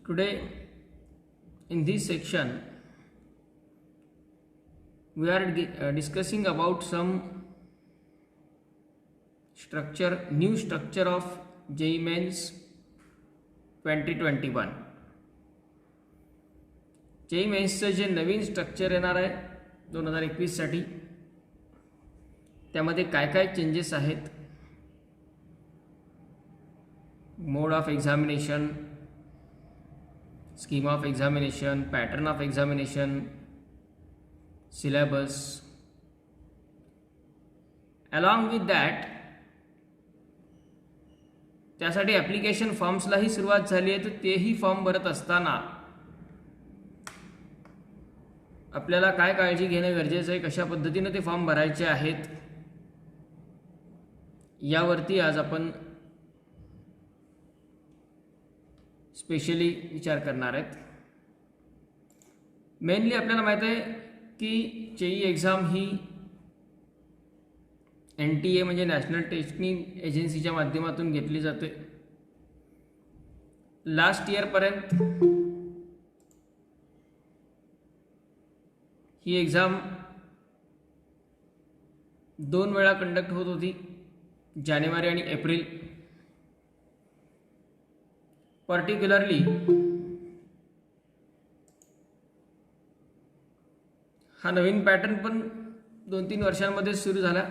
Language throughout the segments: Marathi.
Today, in this section, we are discussing about some new structure of JEE Mains 2021. JEE मेन्सचं जे नवीन स्ट्रक्चर येणार आहे 2021 साठी, त्यामध्ये काय काय चेंजेस आहेत, mode of examination, scheme of examination, pattern of examination, syllabus. Along with that, त्यासाठी ॲप्लिकेशन फॉर्म्सलाही सुरुवात झाली आहे. तर तेही फॉर्म भरत असताना आपल्याला काय काळजी घेणं गरजेचं आहे, कशा पद्धतीने ते फॉर्म भरायचे आहेत, यावरती आज आपण स्पेशली विचार करणार आहेत. मेनली आपल्याला माहित आहे की जेई एक्झाम ही NTA म्हणजे नॅशनल टेस्टिंग एजन्सीच्या माध्यमातून घेतली जाते. लास्ट इयरपर्यंत ही एक्झाम 2 वेळा कंडक्ट होत होती, जानेवारी आणि एप्रिल. पर्टिक्युलरली हा नवीन पॅटर्न पण 2-3 वर्षांमध्ये सुरू झाला,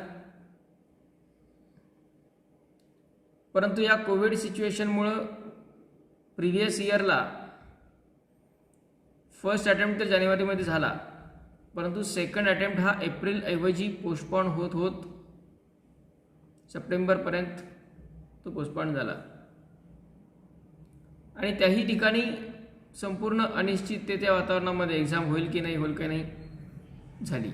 परंतु या कोविड सिच्युएशनमुळे प्रिव्हियस इयरला फर्स्ट अटेम्प्ट तर जानेवारीमध्ये झाला, परंतु सेकंड अटेम्प्ट हा एप्रिल ऐवजी पोस्टपोन होत होत सप्टेंबरपर्यंत तो पोस्टपोन झाला. आणि त्याही ठिकाणी संपूर्ण अनिश्चिततेच्या वातावरणामध्ये एक्झाम होईल की नाही झाली.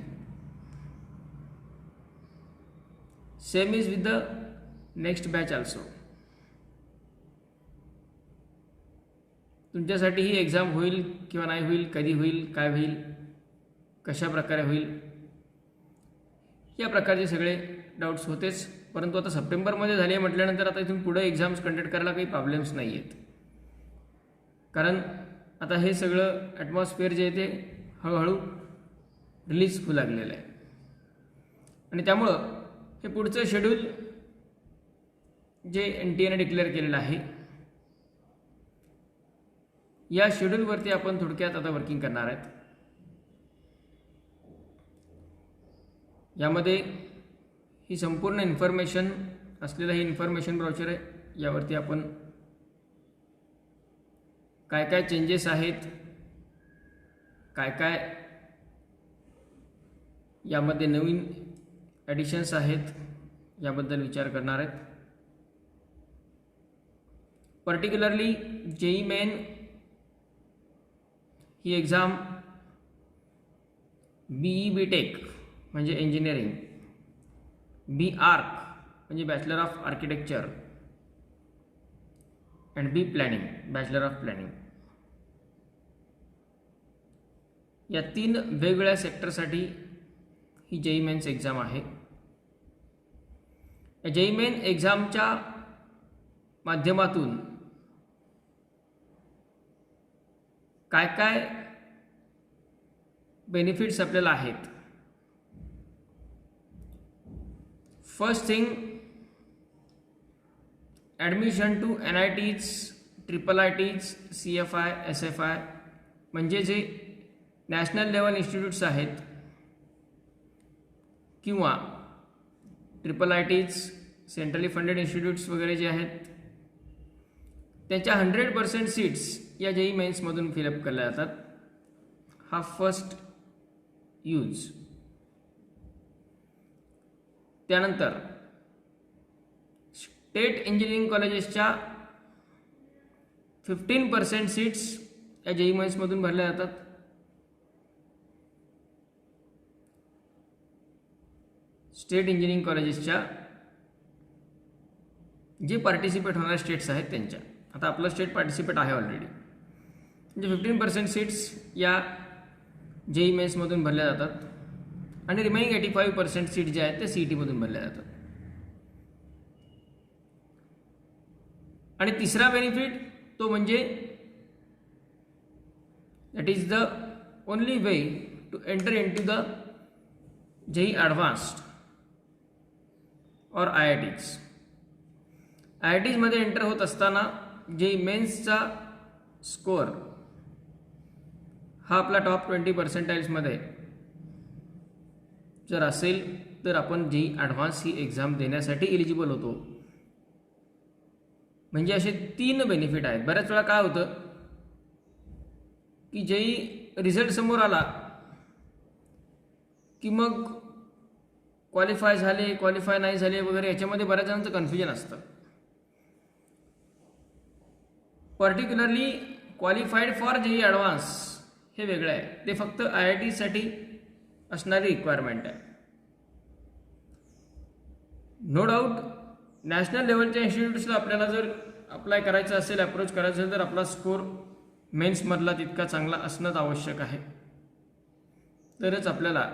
Same is with the next batch also. तुमच्यासाठी ही एक्झाम होईल किंवा नाही होईल, कधी होईल, काय होईल, कशा प्रकारे होईल, या प्रकारचे सगळे डाऊट्स होतेच. परंतु आता सप्टेंबरमध्ये झाले म्हटल्यानंतर आता इथून पुढे एक्झाम्स कंडक्ट करायला काही प्रॉब्लेम्स नाही आहेत, कारण आता हे सगळं ॲटमॉस्फिअर जे आहे ते हळूहळू रिलीज होऊ लागलेलं आहे. आणि त्यामुळं हे पुढचं शेड्यूल जे NTA डिक्लेअर केलेलं आहे, या शेड्यूलवरती आपण थोडक्यात आता वर्किंग करणार आहेत. यामध्ये ही संपूर्ण इन्फॉर्मेशन असलेलं हे इन्फॉर्मेशन ब्राउचर आहे. यावरती आपण काय काय चेंजेस आहेत, काय काय यामध्ये नवीन ॲडिशन्स आहेत, याबद्दल विचार करणार आहेत. Particularly JEE main he exam BE BTech म्हणजे इंजिनिअरिंग, BArch म्हणजे bachelor of architecture and B planning bachelor of planning, या 3 वेगवेगळ्या सेक्टरसाठी ही JEE मेन्स एक्झाम आहे. या JEE मेन एक्झामच्या माध्यमातून काय काय बेनिफिट्स आपल्याला आहेत. First thing, admission to NITs, IIITs, CFI, SFI म्हणजे जे नॅशनल लेवल इन्स्टिट्यूट्स आहेत किंवा IIITs, सेंट्रली फंडेड इन्स्टिट्यूट्स वगैरे जे आहेत, त्याच्या 100% सीट्स या JEE मेन्समधून फिलअप केल्या जातात. हा फर्स्ट यूज. त्यानंतर स्टेट इंजिनिअरिंग कॉलेजेसच्या 15% सीट्स या JEE मेन्समधून भरल्या जातात. स्टेट इंजिनिअरिंग कॉलेजेसच्या जे पार्टिसिपेट होणारे स्टेट्स आहेत त्यांच्या, आता आपलं स्टेट पार्टिसिपेट आहे ऑलरेडी, म्हणजे 15% सीट्स या JEE मेन्समधून भरल्या जातात आणि रिमेनिंग 85% सीट जे आहेत ते CET मधून भरल्या जातात. आणि तिसरा बेनिफिट तो म्हणजे That is the only way to enter into the JEE Advanced or IITs. IITs मध्ये एंटर होत असताना JEE मेन्सचा स्कोअर हा आपला टॉप 20% मध्ये जर असेल तर आपण JEE ॲडव्हान्स ही एक्झाम देण्यासाठी एलिजिबल होतो. म्हणजे असे 3 बेनिफिट आहेत. बऱ्याच वेळा काय होतं की JEE रिझल्ट समोर आला की मग क्वालिफाय झाले, क्वालिफाय नाही झाले वगैरे याच्यामध्ये बऱ्याच जणांचं कन्फ्युजन असतं. Particularly qualified for JEE advance हे वेगळं आहे. ते फक्त IITसाठी असणारी रिक्वायरमेंट आहे. नो डाऊट नॅशनल लेवलच्या इन्स्टिट्यूट्सला आपल्याला जर अप्लाय करायचं असेल, अप्रोच करायचं असेल तर आपला स्कोर मेन्समधला तितका चांगला असणंच आवश्यक आहे. तरच आपल्याला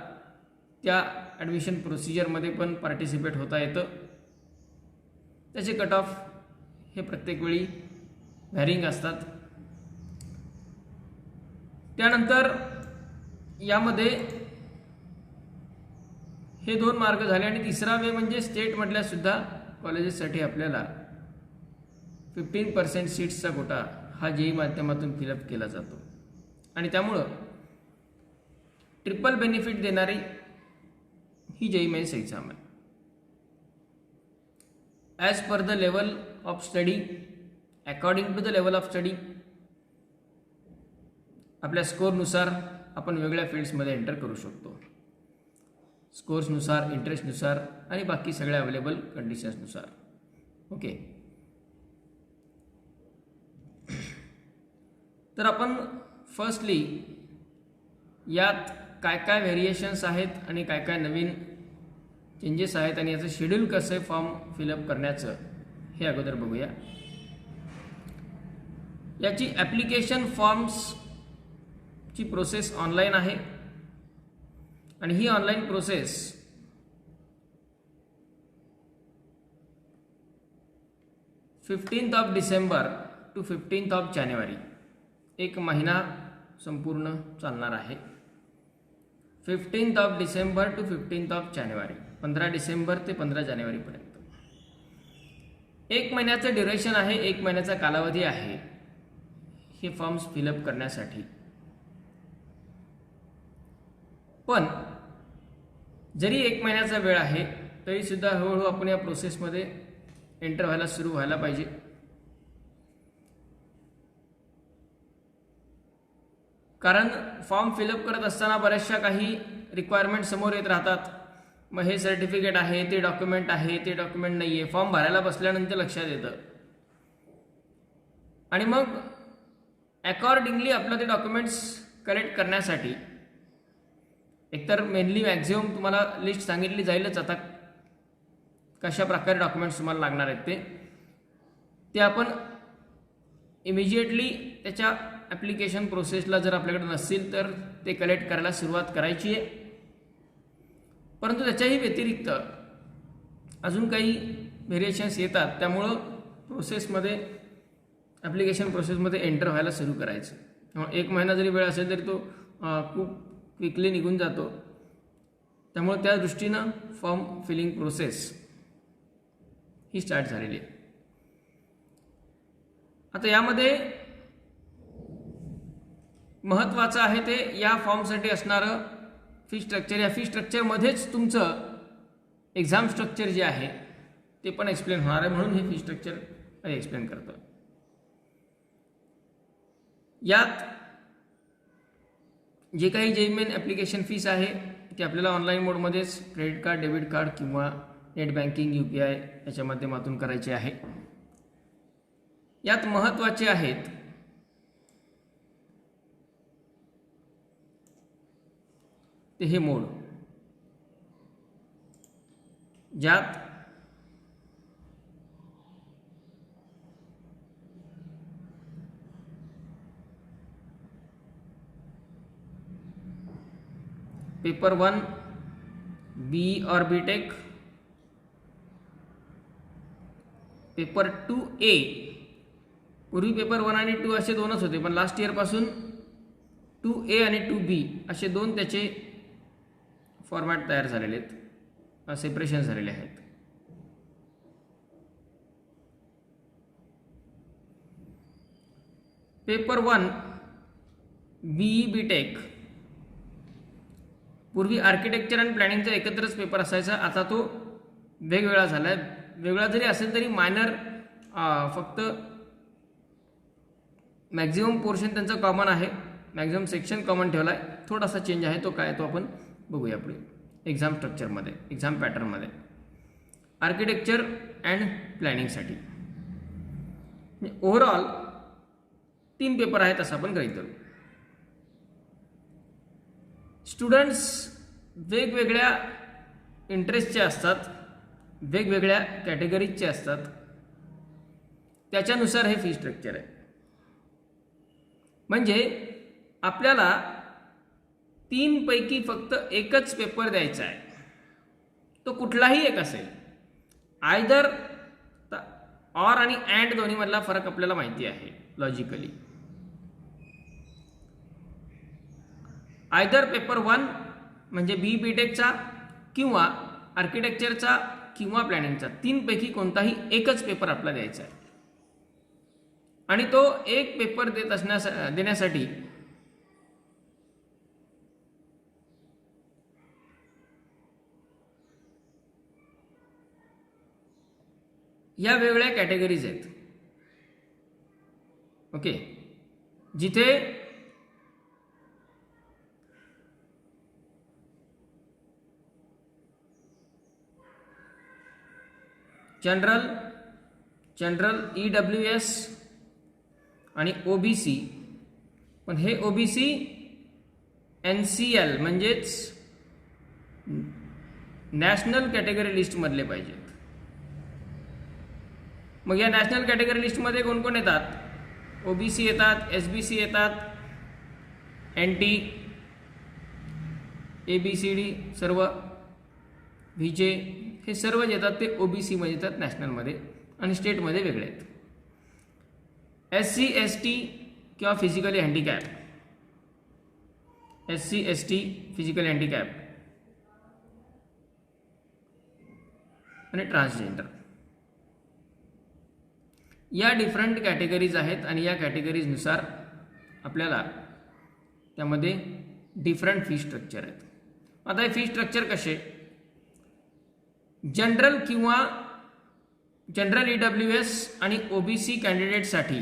त्या ॲडमिशन प्रोसिजरमध्ये पण पार्टिसिपेट होता येतं. त्याचे कट ऑफ हे प्रत्येक वेळी व्हॅरिंग असतात. त्यानंतर यामध्ये हे 2 मार्ग झाले आणि तिसरा वे म्हणजे स्टेटमधल्या सुद्धा कॉलेजेससाठी आपल्याला 15% सीट्सचा कोटा हा JEE माध्यमातून फिलअप केला जातो आणि त्यामुळं ट्रिपल बेनिफिट देणारी ही JEE मेन्स एक्झाम आहे. As per the level of study, according to the level of study, आपल्या स्कोअरनुसार आपण वेगळ्या फील्ड्समध्ये एंटर करू शकतो. स्कोर्सनुसार, इंटरेस्टनुसार आणि बाकी सगळ्या अवेलेबल कंडिशन्सनुसार. ओके, तर आपण फर्स्टली यात काय काय व्हेरिएशन्स आहेत आणि काय काय नवीन चेंजेस आहेत आणि याचं शेड्यूल कसं आहे फॉर्म फिलअप करण्याचं हे अगोदर बघूया. याची ॲप्लिकेशन फॉर्म्सची प्रोसेस ऑनलाईन आहे आणि ही ऑनलाईन प्रोसेस 15 डिसेंबर टू 15 जानेवारी 1 महिना संपूर्ण चालणार आहे. 15 डिसेंबर टू 15 जानेवारी, 15 डिसेंबर ते 15 जानेवारीपर्यंत 1 महिन्याचं ड्युरेशन आहे. 1 महिन्याचा कालावधी आहे हे फॉर्म्स फिलअप करण्यासाठी. पण जरी 1 महिन्याचा वेळ आहे तरी सुद्धा हळूहळू आपण या प्रोसेसमध्ये एंटर व्हायला सुरू व्हायला पाहिजे. कारण फॉर्म फिलअप करत असताना बऱ्याचशा काही रिक्वायरमेंट समोर येत राहतात. मग हे सर्टिफिकेट आहे, ते डॉक्युमेंट आहे, ते डॉक्युमेंट नाही आहे, फॉर्म भरायला बसल्यानंतर लक्षात येतं आणि मग अकॉर्डिंगली आपलं ते डॉक्युमेंट्स कलेक्ट करण्यासाठी एकतर मेनली मॅक्झिमम तुम्हाला लिस्ट सांगितली जाईलच आता कशा प्रकारे डॉक्युमेंट्स तुम्हाला लागणार आहेत ते आपण इमिजिएटली त्याच्या ॲप्लिकेशन प्रोसेसला जर आपल्याकडे नसतील तर ते कलेक्ट करायला सुरुवात करायची आहे. परंतु त्याच्याही व्यतिरिक्त अजून काही व्हेरिएशन्स येतात, त्यामुळं प्रोसेसमध्ये ॲप्लिकेशन प्रोसेसमध्ये एंटर व्हायला सुरू करायचं. त्यामुळे 1 महिना जरी वेळ असेल तरी तो खूप क्विकली निघून जातो. त्यामुळे त्या दृष्टीनं फॉर्म फिलिंग प्रोसेस ही स्टार्ट झालेली आहे. आता यामध्ये महत्त्वाचं आहे ते या फॉर्मसाठी असणारं फी स्ट्रक्चर. या फी स्ट्रक्चरमध्येच तुमचं एक्झाम स्ट्रक्चर जे आहे ते पण एक्सप्लेन होणार आहे, म्हणून हे फी स्ट्रक्चर एक्सप्लेन करतो. यात जे काही JEE मेन ॲप्लिकेशन फीस आहे ती आपल्याला ऑनलाईन मोडमध्येच क्रेडिट कार्ड, डेबिट कार्ड किंवा नेट बँकिंग UPI याच्या माध्यमातून करायचे आहे. यात महत्त्वाचे आहेत ते हे मोड, ज्यात पेपर 1 BE और BTech, पेपर 2A. पूर्वी पेपर 1 आणि 2 असे 2च होते, पण लास्ट इयरपासून 2A आणि 2B असे दोन त्याचे फॉर्मॅट तयार झालेले आहेत, सेपरेशन झालेले आहेत. पेपर 1 BE BTech पूर्वी आर्किटेक्चर आणि प्लॅनिंगचा एकत्रच पेपर असायचा, आता तो वेगवेगळा झाला आहे. वेगळा जरी असेल तरी मायनर फक्त मॅक्झिमम पोर्शन त्यांचा कॉमन आहे, मॅक्झिमम सेक्शन कॉमन ठेवला आहे. थोडासा चेंज आहे, तो काय तो आपण बघूया पुढे एक्झाम स्ट्रक्चरमध्ये, एक्झाम पॅटर्नमध्ये. आर्किटेक्चर अँड प्लॅनिंगसाठी ओव्हरऑल 3 पेपर आहेत असं आपण गृहीत धरू. स्टुडंट्स वेगवेगळ्या इंटरेस्टचे असतात, वेगवेगळ्या कॅटेगरीजचे असतात, त्याच्यानुसार हे फी स्ट्रक्चर आहे. म्हणजे आपल्याला 3 पैकी फक्त एकच पेपर द्यायचा आहे, तो कुठलाही एक असेल. आयदर ऑर आणि अँड दोन्हीमधला फरक आपल्याला माहिती आहे लॉजिकली. आयदर पेपर 1 म्हणजे BE BTechचा किंवा आर्किटेक्चरचा किंवा प्लॅनिंगचा, 3 पैकी कोणताही एकच पेपर आपला द्यायचा आहे. आणि तो एक पेपर देण्यासाठी या वेगवेगळ्या कॅटेगरीज आहेत. ओके, जिथे जनरल EWS आणि OBC, पण हे OBC NCL म्हणजेच नॅशनल कॅटेगरी लिस्टमधले पाहिजेत. मग या नॅशनल कॅटेगरी लिस्टमध्ये कोण कोण येतात? OBC येतात, SBC येतात, NT, ABCD सर्व, VJ हे सर्व जे येतात ते OBC मध्ये येतात नॅशनलमध्ये, आणि स्टेटमध्ये वेगळे आहेत. SC ST किंवा physically handicap, SC ST physically handicap आणि ट्रान्सजेंडर, या डिफरंट कॅटेगरीज आहेत. आणि या कॅटेगरीजनुसार आपल्याला त्यामध्ये डिफरंट फी स्ट्रक्चर आहेत. आता हे फी स्ट्रक्चर कसे? जनरल EWS आणि OBC कॅन्डिडेटसाठी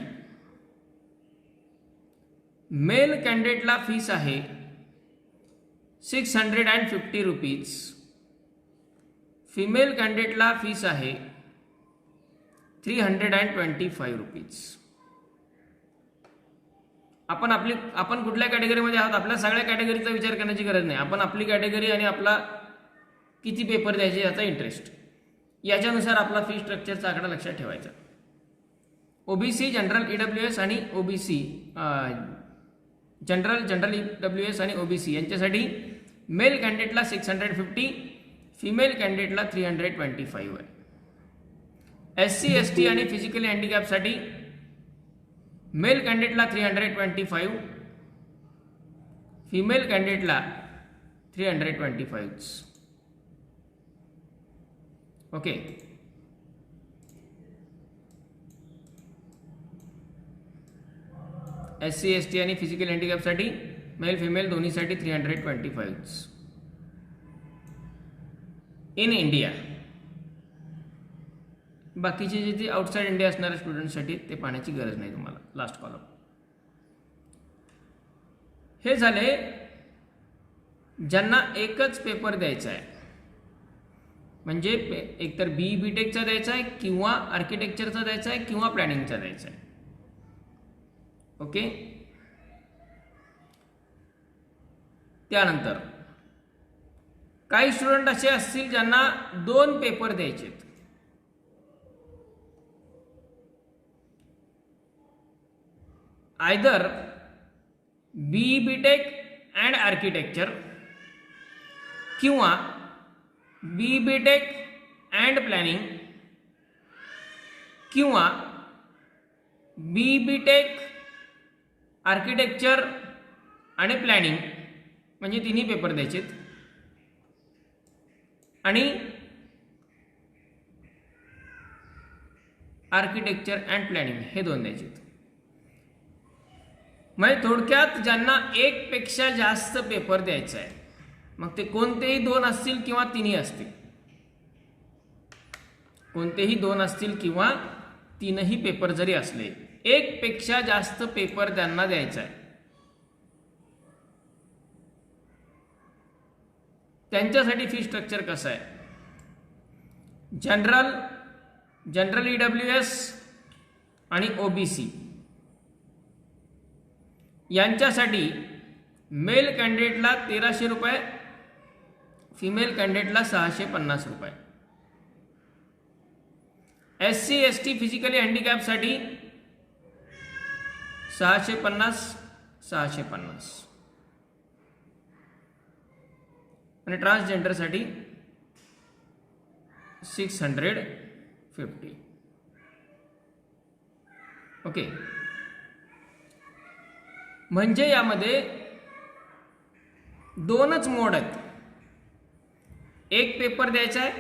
मेल कॅन्डिडेटला फीस आहे 650 रुपीज, फिमेल कॅन्डिडेटला फीस आहे 325 रुपीज. आपण कुठल्या कॅटेगरीमध्ये आहोत? आपल्या सगळ्या कॅटेगरीचा विचार करण्याची गरज नाही. आपण आपली कॅटेगरी आणि आपला किती पेपर द्यायचे याचा इंटरेस्ट, याच्यानुसार आपला फी स्ट्रक्चरचा आकडा लक्षात ठेवायचा. OBC जनरल EWS आणि OBC जनरल EWS आणि OBC यांच्यासाठी मेल कॅन्डिडेटला 650, फिमेल कॅन्डिडेटला 325 आहे. SC ST आणि फिजिकली हँडिकॅपसाठी मेल कॅन्डिडेटला 325, फिमेल कॅन्डिडेटला 325. ओके, SC ST आणि फिजिकल हँडिकॅपसाठी मेल फिमेल दोन्हीसाठी 325 इन इंडिया. बाकीचे जे आउटसाइड इंडिया असणाऱ्या स्टुडंटसाठी ते पाहण्याची गरज नाही तुम्हाला. लास्ट कॉलम हे झाले ज्यांना एकच पेपर द्यायचा आहे, म्हणजे एकतर BE BTechचा द्यायचा आहे किंवा आर्किटेक्चरचा द्यायचा आहे किंवा प्लॅनिंगचा द्यायचा आहे. ओके, त्यानंतर काही स्टुडंट असे असतील ज्यांना 2 पेपर द्यायचे आहेत. Either BE BTech and architecture किंवा BE BTech अँड प्लॅनिंग किंवा BE BTech आर्किटेक्चर आणि प्लॅनिंग म्हणजे तिन्ही पेपर द्यायचेत, आणि आर्किटेक्चर अँड प्लॅनिंग हे 2 द्यायचेत. म्हणजे थोडक्यात ज्यांना एकपेक्षा जास्त पेपर द्यायचा आहे, मग ते कोणतेही 2 असतील किंवा तिन्ही असतील, कोणतेही 2 असतील किंवा 3ही पेपर जरी असले, एकपेक्षा जास्त पेपर त्यांना द्यायचा आहे. त्यांच्यासाठी फी स्ट्रक्चर कसं आहे? जनरल EWS आणि OBC यांच्यासाठी मेल कॅन्डिडेटला 1300 रुपये, फिमेल कॅन्डिडेटला 650 रुपये. SC ST फिजिकली हँडिकॅपसाठी 650 आणि ट्रान्सजेंडरसाठी 650. ओके, म्हणजे यामध्ये 2च मोड आहेत. एक पेपर द्यायचा आहे,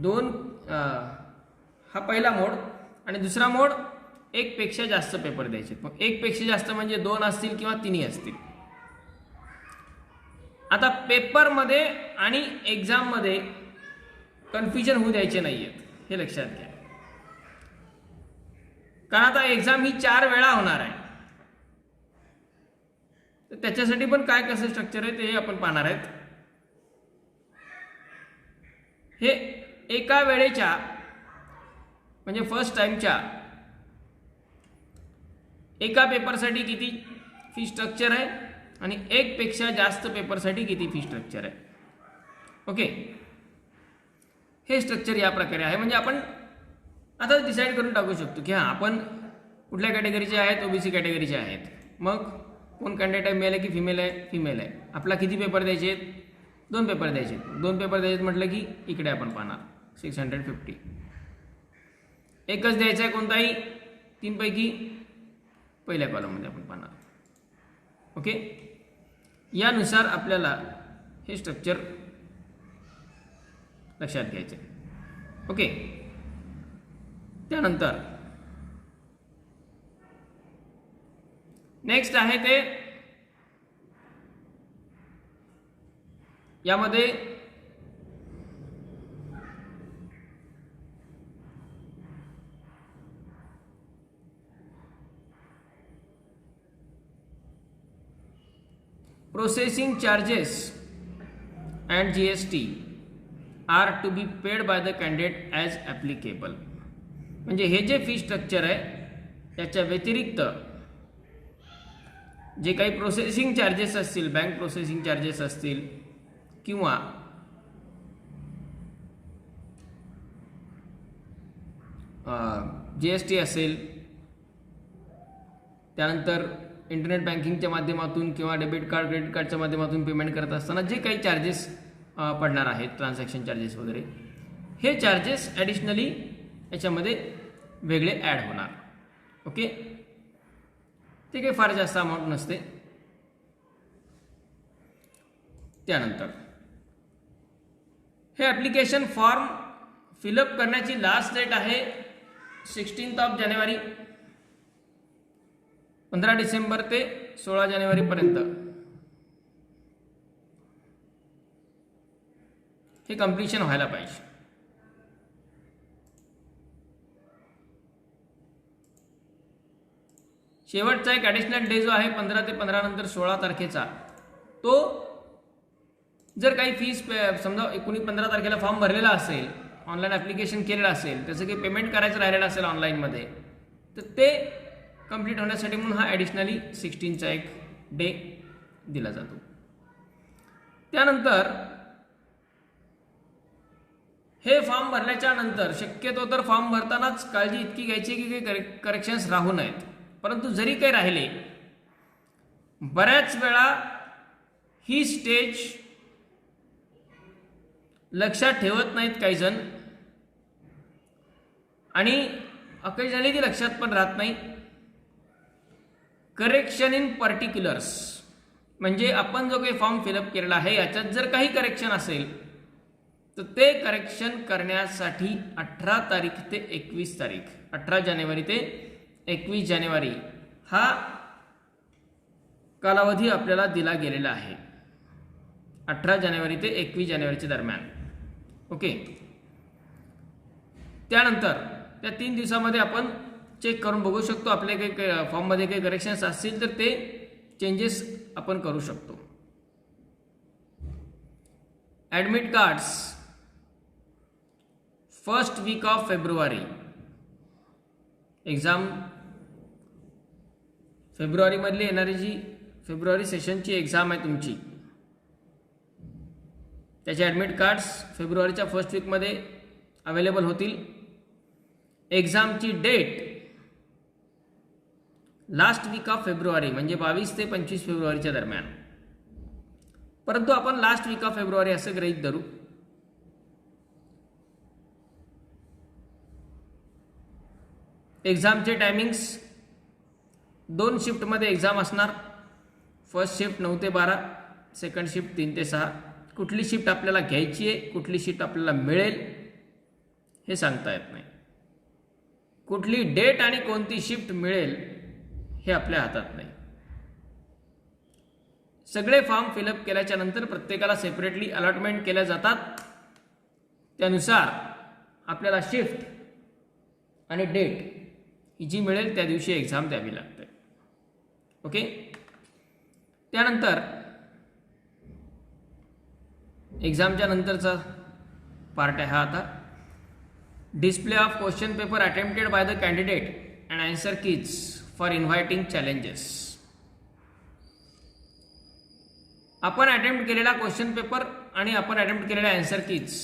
2 हा पहिला मोड, आणि दुसरा मोड एकपेक्षा जास्त पेपर द्यायचे. मग एकपेक्षा जास्त म्हणजे 2 असतील किंवा 3ही असतील. आता पेपरमध्ये आणि एक्झाममध्ये कन्फ्युजन होऊ द्यायचे नाही आहेत, हे लक्षात घ्या. कारण आता एक्झाम ही 4 वेळा होणार आहे, तर त्याच्यासाठी पण काय कसं स्ट्रक्चर आहे ते आपण पाहणार आहेत. हे एका वेळेच्या म्हणजे फर्स्ट टाइमच्या एका पेपरसाठी किती फी स्ट्रक्चर आहे आणि एकपेक्षा जास्त पेपरसाठी किती फी स्ट्रक्चर आहे. ओके, हे स्ट्रक्चर या प्रकारे आहे. म्हणजे आपण आता डिसाईड करून टाकू शकतो की हां, आपण कुठल्या कॅटेगरीचे आहेत, OBC कॅटेगरीचे आहेत. मग कोण कॅन्डिडेट आहे, मेल आहे की फिमेल आहे? फिमेल आहे. आपला किती पेपर द्यायचे आहेत? 2 पेपर द्यायचे. 2 पेपर द्यायचे म्हटलं की इकडे आपण पाहणार 650. एकच द्यायचं आहे कोणताही 3 पैकी पहिल्या कॉलममध्ये आपण पाहणार. ओके, यानुसार आपल्याला हे स्ट्रक्चर लक्षात घ्यायचं आहे. ओके, त्यानंतर नेक्स्ट आहे ते यामध्ये processing charges and GST are to be paid by the candidate as applicable. म्हणजे हे जे फी स्ट्रक्चर आहे त्याच्या व्यतिरिक्त जे काही प्रोसेसिंग चार्जेस असतील, बँक प्रोसेसिंग चार्जेस असतील किंवा GST असेल, त्यानंतर इंटरनेट बँकिंगच्या माध्यमातून किंवा डेबिट कार्ड, क्रेडिट कार्डच्या माध्यमातून पेमेंट करत असताना जे काही चार्जेस पडणार आहेत, ट्रान्झॅक्शन चार्जेस वगैरे, हे चार्जेस ॲडिशनली याच्यामध्ये वेगळे ॲड होणार. ओके, ते काही फार जास्त अमाऊंट नसते. त्यानंतर हे ॲप्लिकेशन फॉर्म फिलअप करण्याची लास्ट डेट आहे 16 जानेवारी, 15 डिसेंबर ते 16 जानेवारीपर्यंत हे कंप्लीशन व्हायला पाहिजे. शेवटचा एक ॲडिशनल डे जो आहे 15 ते 15 नंतर 16 तारखेचा, तो जर काही फीस समजा 15 तारखेला फॉर्म भरलेला असेल, ऑनलाईन ॲप्लिकेशन केलेलं असेल, त्याचं काही पेमेंट करायचं राहिलेलं असेल ऑनलाईनमध्ये, तर ते कंप्लीट होण्यासाठी म्हणून हा ॲडिशनली 16चा एक डे दिला जातो. त्यानंतर हे फॉर्म भरल्याच्या नंतर शक्यतो तर फॉर्म भरतानाच काळजी इतकी घ्यायची की काही करेक्शन्स राहू नयेत. परंतु जरी काही राहिले, बऱ्याच वेळा ही स्टेज लक्षात ठेवत नाहीत काही जण, आणि ऑकेजनली ती लक्षात पण राहत नाही. करेक्शन इन पर्टिक्युलर्स म्हणजे आपण जो काही फॉर्म फिलअप केलेला आहे याच्यात जर काही करेक्शन असेल तर ते करेक्शन करण्यासाठी 18 तारीख ते 21 तारीख 18 जानेवारी ते 21 जानेवारी हा कालावधी आपल्याला दिला गेलेला आहे. 18 जानेवारी ते 21 जानेवारीच्या दरम्यान. ओके. त्यानंतर त्या 3 दिवसामध्ये आपण चेक करून बघू शकतो आपल्या काही फॉर्ममध्ये काही करेक्शन्स असतील तर ते चेंजेस आपण करू शकतो. Admit cards first week of फेब्रुवारी. एक्झाम फेब्रुवारीमधली येणारी जी फेब्रुवारी सेशनची एक्झाम आहे तुमची त्याचे ॲडमिट कार्ड्स फेब्रुवारीच्या फर्स्ट वीकमध्ये अवेलेबल होतील. एक्झामची डेट लास्ट वीक ऑफ फेब्रुवारी म्हणजे 22 ते 25 फेब्रुवारीच्या दरम्यान. परंतु आपण लास्ट वीक ऑफ फेब्रुवारी असं गृहीत धरू. एक्झामचे टायमिंग्स 2 शिफ्टमध्ये एक्झाम असणार. फर्स्ट शिफ्ट 9 ते 12, सेकंड शिफ्ट 3 ते 6. कुठली शिफ्ट आपल्याला घ्यायची आहे, कुठली शिफ्ट आपल्याला मिळेल हे सांगता येत नाही. कुठली डेट आणि कोणती शिफ्ट मिळेल हे आपल्या हातात नाही. सगळे फॉर्म फिलअप केल्याच्या नंतर प्रत्येकाला सेपरेटली अलॉटमेंट केल्या जातात. त्यानुसार आपल्याला शिफ्ट आणि डेट ही जी मिळेल त्या दिवशी एक्झाम द्यावी लागते. ओके. त्यानंतर एक्झामच्या नंतरचा पार्ट आहे हा. आता display of question paper attempted bye the candidate and answer keys for inviting challenges. आपण अटेम्प्ट केलेला क्वेश्चन पेपर आणि आपण अटेम्प्ट केलेल्या आन्सर कीज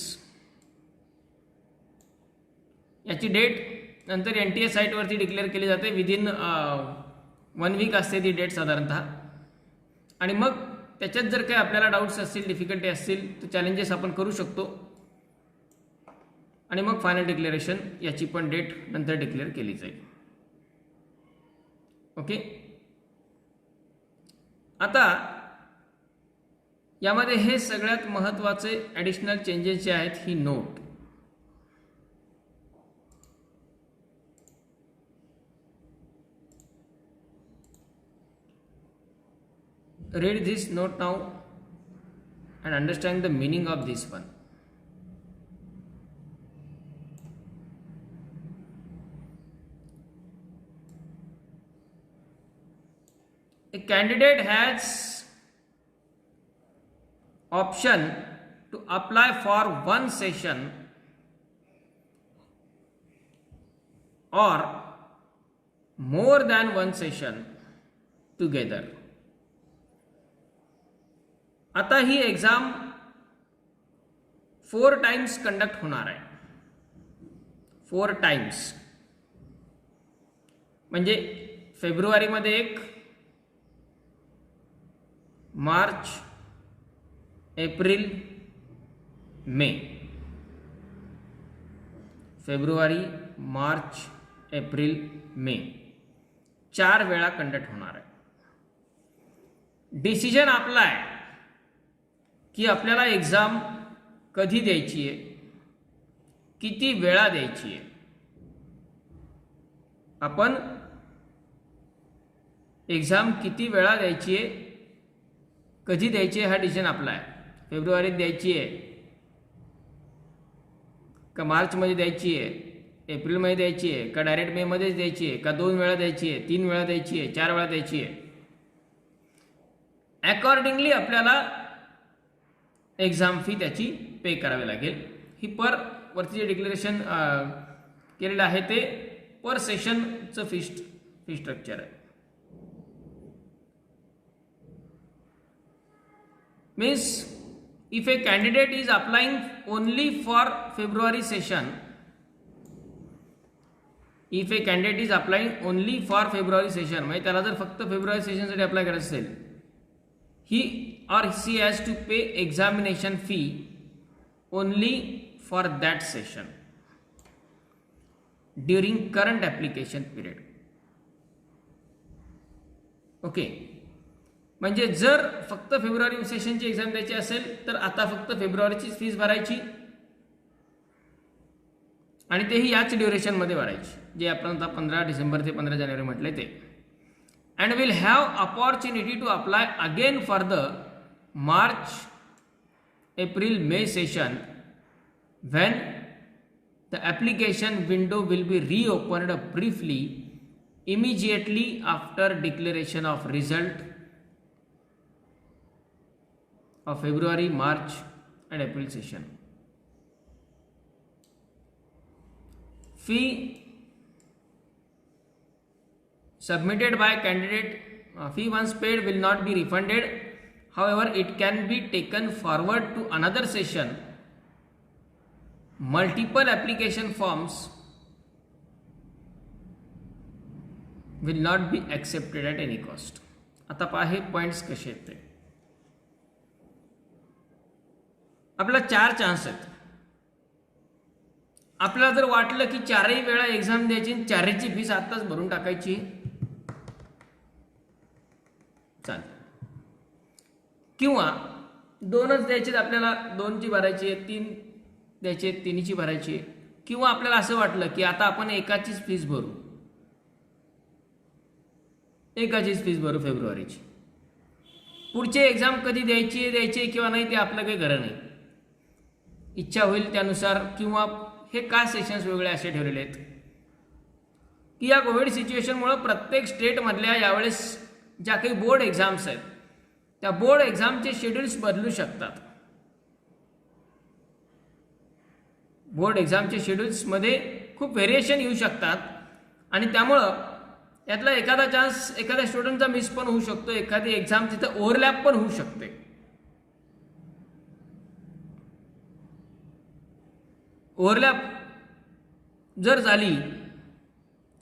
याची डेट नंतर NTA साईटवरती डिक्लेअर केली जाते. विदिन 1 वीक असते ती डेट साधारणतः. आणि मग त्याच्यात जर काही आपल्याला डाऊट्स असतील, डिफिकल्टी असतील तर चॅलेंजेस आपण करू शकतो. आणि मग फायनल डिक्लेरेशन याची पण डेट नंतर डिक्लेअर केली जाईल. ओके. आता यामध्ये हे सगळ्यात महत्त्वाचे ॲडिशनल चेंजेस जे आहेत ही note. Read this note now and understand the meaning of this one. A candidate has option to apply for one session or more than one session together. आता ही एक्झाम 4 टाइम्स कंडक्ट होणार आहे. 4 टाइम्स म्हणजे फेब्रुवारीमध्ये 1, मार्च, एप्रिल, मे. फेब्रुवारी, मार्च, एप्रिल, मे 4 वेळा कंडक्ट होणार आहे. डिसिजन आपला आहे की आपल्याला एक्झाम कधी द्यायची आहे, किती वेळा द्यायची आहे. आपण एक्झाम किती वेळा द्यायची आहे, कधी द्यायची आहे हा डिसिजन आपला आहे. फेब्रुवारीत द्यायची आहे का मार्चमध्ये द्यायची आहे, एप्रिलमध्ये द्यायची आहे का डायरेक्ट मेमध्येच द्यायची आहे का 2 वेळा द्यायची आहे, 3 वेळा द्यायची आहे, 4 वेळा द्यायची आहे. अकॉर्डिंगली आपल्याला एक्झाम फी त्याची पे करावी लागेल. ही पर वरती जे डिक्लेरेशन केलेलं आहे ते पर सेशनचं फी स्ट्रक्चर आहे. Means if A candidate is applying only for February session, if A candidate is applying only for February session म्हणजे त्याला जर फक्त फेब्रुवारी सेशनसाठी अप्लाय करायचं असेल, he or she has to pay examination fee only for that session during current application period. Okay, म्हणजे जर फक्त फेब्रुवारी सेशनची एक्झाम द्यायची असेल तर आता फक्त फेब्रुवारीचीच फीस भरायची आणि तेही याच ड्युरेशनमध्ये भरायची, जे आपण आता 15 डिसेंबर ते 15 जानेवारी म्हटले ते. And will have opportunity to apply again for the March April May session when the application window will be reopened briefly immediately after declaration of result of February, March and April session. Fee submitted by candidate, fee once paid will not be refunded. However, it can be taken forward to another session. Multiple application forms will not be accepted at any cost. आता पहा हे पॉइंट्स कसे आहेत ते. आपला 4 चान्स आहेत. आपल्याला जर वाटलं की 4ही वेळा एक्झाम द्यायची आणि 4हीची फीस आताच भरून टाकायची, चालेल. किंवा 2च द्यायचे, आपल्याला 2ची भरायची आहे, 3 द्यायचे, 3ची भरायची, किंवा आपल्याला असं वाटलं की आता आपण एकाचीच फीस भरू, फेब्रुवारीची. पुढचे एक्झाम कधी द्यायची किंवा नाही ते आपलं काही गरज नाही, इच्छा होईल त्यानुसार. किंवा हे काय सेशन्स वेगळे असे ठेवलेले आहेत की या कोविड सिच्युएशनमुळे प्रत्येक स्टेटमधल्या यावेळेस ज्या काही बोर्ड एक्झाम्स आहेत त्या बोर्ड एक्झामचे शेड्यूल्स बदलू शकतात. बोर्ड एक्झामचे शेड्यूल्समध्ये खूप व्हेरिएशन येऊ शकतात आणि त्यामुळं यातला एखादा चान्स एखाद्या स्टुडंटचा मिस पण होऊ शकतो, एखादी एक्झाम तिथं ओव्हरलॅप पण होऊ शकते. ओव्हरलॅप जर झाली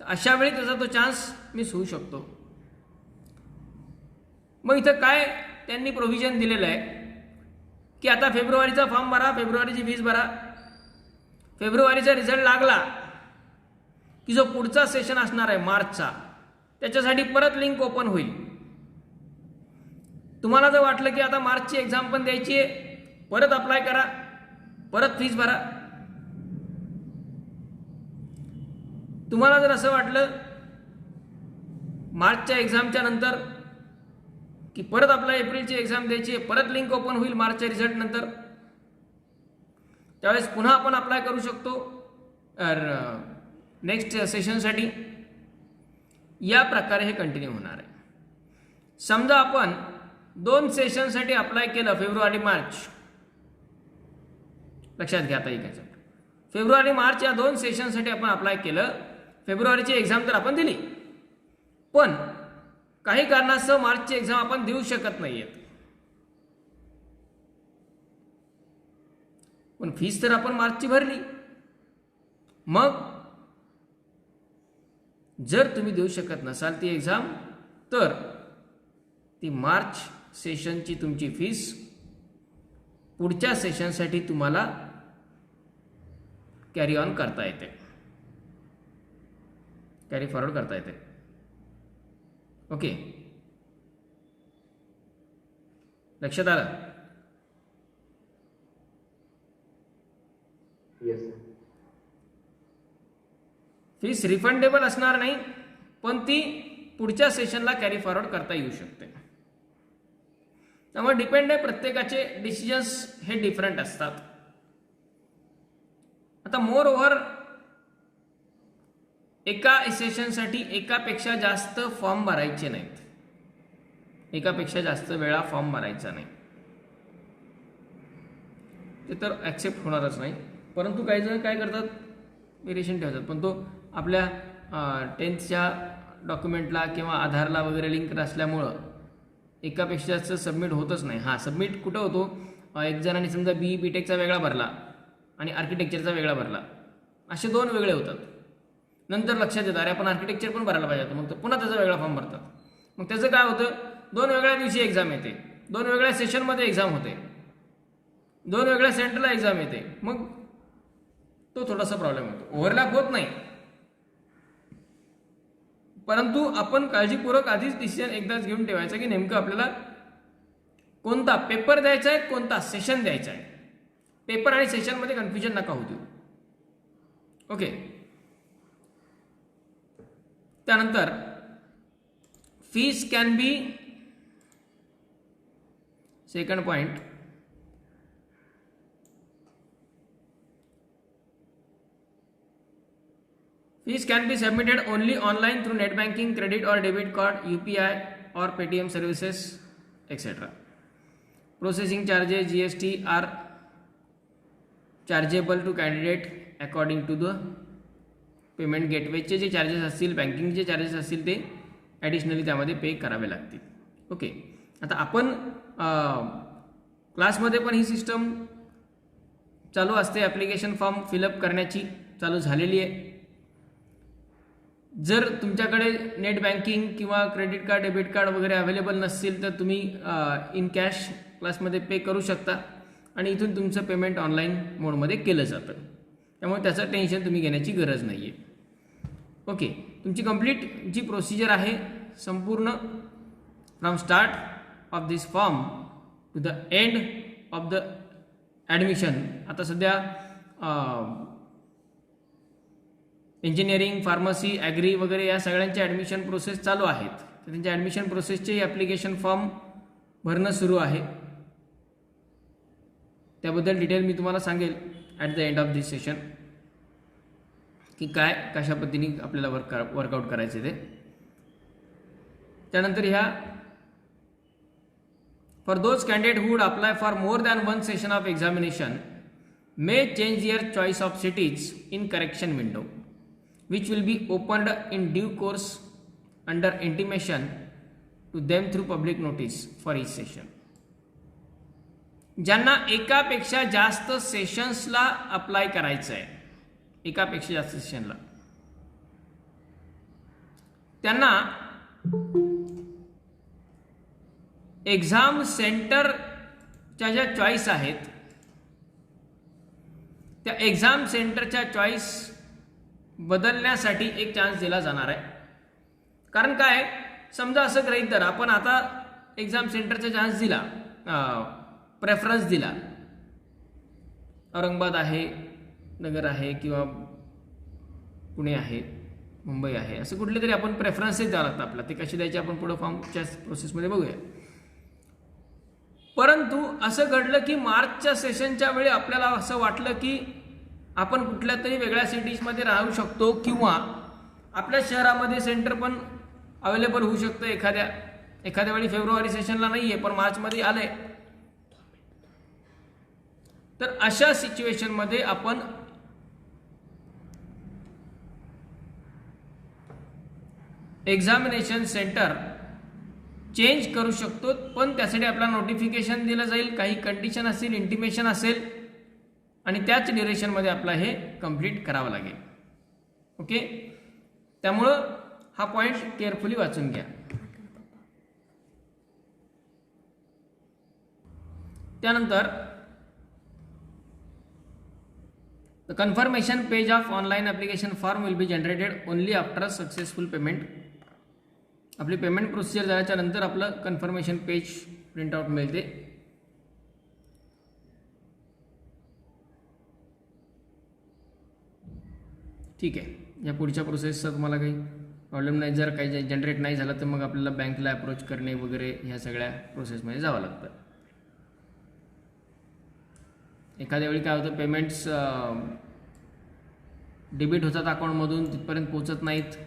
तर अशा वेळी त्याचा तो चान्स मिस होऊ शकतो. मग इथं काय त्यांनी प्रोव्हिजन दिलेलं आहे की आता फेब्रुवारीचा फॉर्म भरा, फेब्रुवारीची फीस भरा, फेब्रुवारीचा रिझल्ट लागला की जो पुढचा सेशन असणार आहे मार्चचा त्याच्यासाठी परत लिंक ओपन होईल. तुम्हाला जर वाटलं की आता मार्चची एक्झाम पण द्यायची आहे, परत अप्लाय करा, परत फीस भरा. तुम्हाला जर असं वाटलं मार्चच्या एक्झामच्या नंतर की परत आपला एप्रिलची एक्झाम द्यायची आहे, परत लिंक ओपन होईल मार्चच्या रिझल्ट नंतर, त्यावेळेस पुन्हा आपण अप्लाय करू शकतो नेक्स्ट सेशनसाठी. या प्रकारे हे कंटिन्यू होणार आहे. समजा आपण 2 सेशनसाठी अप्लाय केलं, फेब्रुवारी मार्च, लक्षात घ्या आता काय, फेब्रुवारी मार्च या 2 सेशनसाठी आपण अप्लाय केलं. फेब्रुवारीची एक्झाम तर आपण दिली, पण काही कारणास्तव मार्चची एक्झाम आपण देऊ शकत नाहीये, पण फीस तर आपण मार्चची भरली. मग जर तुम्ही देऊ शकत नसाल ती एक्झाम तर ती मार्च सेशनची तुमची फीस पुढच्या सेशनसाठी तुम्हाला कॅरी ऑन करता येते, कॅरी फॉरवर्ड करता येते. ओके, लक्षात आलं? फीस रिफंडेबल असणार नाही, पण ती पुढच्या सेशनला कॅरी फॉरवर्ड करता येऊ शकते. त्यामुळे डिपेंड आहे, प्रत्येकाचे डिसिजन्स हे डिफरंट असतात. आता मोर ओव्हर एका सेशनसाठी एकापेक्षा जास्त फॉर्म भरायचे नाहीत, एकापेक्षा जास्त वेळा फॉर्म भरायचा नाही, ते तर ॲक्सेप्ट होणारच नाही. परंतु काही जण काय करतात, व्हेरिएशन ठेवतात, पण तो आपल्या 10thच्या डॉक्युमेंटला किंवा आधारला वगैरे लिंक नसल्यामुळं एकापेक्षा जास्त सबमिट होतच नाही. हां, सबमिट कुठं होतो, एक जणांनी समजा BTechचा वेगळा भरला आणि आर्किटेक्चरचा वेगळा भरला, असे 2 वेगळे होतात. नंतर लक्षात येतं अरे आपण आर्किटेक्चर पण भरायला पाहिजे होतं, मग पुन्हा त्याचा वेगळा फॉर्म भरतात. मग त्याचं काय होतं, 2 वेगळ्या दिवशी एक्झाम येते, 2 वेगळ्या सेशनमध्ये एक्झाम होते, 2 वेगळ्या सेंटरला एक्झाम येते, मग तो थोडासा प्रॉब्लेम होतो. ओव्हरलॅप होत नाही परंतु आपण काळजीपूर्वक आधीच डिसिजन एकदाच घेऊन ठेवायचं की नेमकं आपल्याला कोणता पेपर द्यायचा आहे, कोणता सेशन द्यायचा आहे. पेपर आणि सेशनमध्ये कन्फ्युजन नका होऊ देऊ. ओके. त्यानंतर fees can be, second point, fees can be submitted only online through net banking, credit or debit card, UPI or Paytm services, etc. Processing charges, GST are chargeable to candidate according to the payment gateway. चे जे चार्जेस असतील, बँकिंगचे चार्जेस असतील ते ॲडिशनली त्यामध्ये पे करावे लागतील. ओके. आता आपण क्लासमध्ये पण ही सिस्टम चालू असते. ॲप्लिकेशन फॉर्म फिलअप करण्याची चालू झालेली आहे. जर तुमच्याकडे नेट बँकिंग किंवा क्रेडिट कार्ड, डेबिट कार्ड वगैरे अवेलेबल नसतील तर तुम्ही इन कॅश क्लासमध्ये पे करू शकता आणि इथून तुमचं पेमेंट ऑनलाईन मोडमध्ये केलं जातं. त्यामुळे त्याचं टेन्शन तुम्ही घेण्याची गरज नाही आहे. ओके. तुमची कंप्लीट जी प्रोसिजर आहे संपूर्ण from start of this form to the end of the admission, आता सध्या इंजिनिअरिंग, फार्मसी, ॲग्री वगैरे या सगळ्यांच्या ॲडमिशन प्रोसेस चालू आहेत. तर त्यांच्या ॲडमिशन प्रोसेसचे ॲप्लिकेशन फॉर्म भरणं सुरू आहे. त्याबद्दल डिटेल मी तुम्हाला सांगेल at the end of this session की काय कशा पद्धतीने आपल्याला वर्कआउट करायचे ते. त्यानंतर ह्या for those candidate who would apply for more than one session of examination may change your choice of cities in correction window which will be opened in due course under intimation to them through public notice for each session. ज्यांना एकापेक्षा जास्त सेशन्सला अप्लाय करायचं आहे, एकापेक्षा जास्त सेशनला, त्यांना एक्झाम सेंटरच्या ज्या चॉईस आहेत त्या एक्झाम सेंटरच्या चॉईस बदलण्यासाठी एक चान्स दिला जाणार आहे. कारण काय, समजा असं गृहीत धरा आपण आता एक्झाम सेंटरचा चान्स दिला, प्रेफरन्स दिला, औरंगाबाद आहे, नगर आहे किंवा पुणे आहे, मुंबई आहे, असं कुठले तरी आपण प्रेफरन्सेस द्यावं लागतं आपल्याला. ते कसे द्यायचे आपण पुढे फॉर्मच्या प्रोसेसमध्ये बघूया. परंतु असं घडलं की मार्चच्या सेशनच्या वेळी आपल्याला असं वाटलं की आपण कुठल्या तरी वेगळ्या सिटीजमध्ये राहू शकतो किंवा आपल्या शहरामध्ये सेंटर पण अवेलेबल होऊ शकतं. एखाद्या वेळी फेब्रुवारी सेशनला नाही आहे पण मार्चमध्ये आलं आहे. तर अशा सिच्युएशनमध्ये आपण एक्झामिनेशन सेंटर चेंज करू शकतो. पण त्यासाठी आपल्याला नोटिफिकेशन दिलं जाईल, काही कंडिशन असेल, इंटिमेशन असेल आणि त्याच ड्युरेशनमध्ये आपला हे कंप्लीट करावं लागेल. ओके. त्यामुळं हा पॉईंट केअरफुली वाचून घ्या. त्यानंतर the confirmation page of online application form will be generated only after successful payment. आपली पेमेंट प्रोसिजर झाल्याच्या नंतर आपलं कन्फर्मेशन पेज प्रिंटआउट मिळते. ठीक आहे. या पुढच्या प्रोसेसचा तुम्हाला काही प्रॉब्लेम नाही. जर काही जनरेट नाही झालं तर मग आपल्याला बँकला अप्रोच करणे वगैरे ह्या सगळ्या प्रोसेसमध्ये जावं लागतं. एखाद्या वेळी काय होतं, पेमेंट्स डेबिट होतात अकाउंटमधून, तिथपर्यंत पोचत नाहीत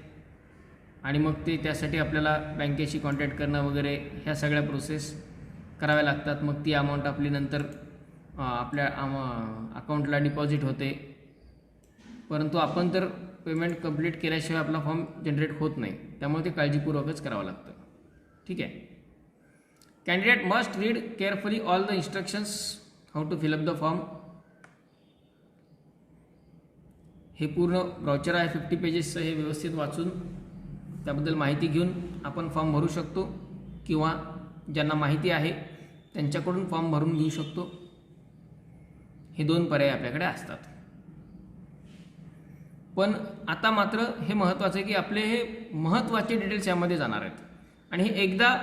आणि मग ते त्यासाठी आपल्याला बँकेशी कॉन्टॅक्ट करणं वगैरे ह्या सगळ्या प्रोसेस कराव्या लागतात. मग ती अमाऊंट आपली नंतर आपल्या अकाउंटला डिपॉझिट होते. परंतु आपण तर पेमेंट कंप्लीट केल्याशिवाय आपला फॉर्म जनरेट होत नाही. त्यामुळे ते काळजीपूर्वकच करावं लागतं. ठीक आहे. Candidate must read carefully all the instructions how to fill up the form. हे पूर्ण ब्राउचर आहे 50 पेजेसचं. हे व्यवस्थित वाचून त्याबद्दल माहिती घेऊन आपण फॉर्म भरू शकतो किंवा ज्यांना माहिती आहे त्यांच्याकडून फॉर्म भरून घेऊ शकतो. हे दोन पर्याय आपल्याकडे असतात. पण आता मात्र हे महत्त्वाचं आहे की आपले हे महत्त्वाचे डिटेल्स यामध्ये जाणार आहेत आणि हे एकदा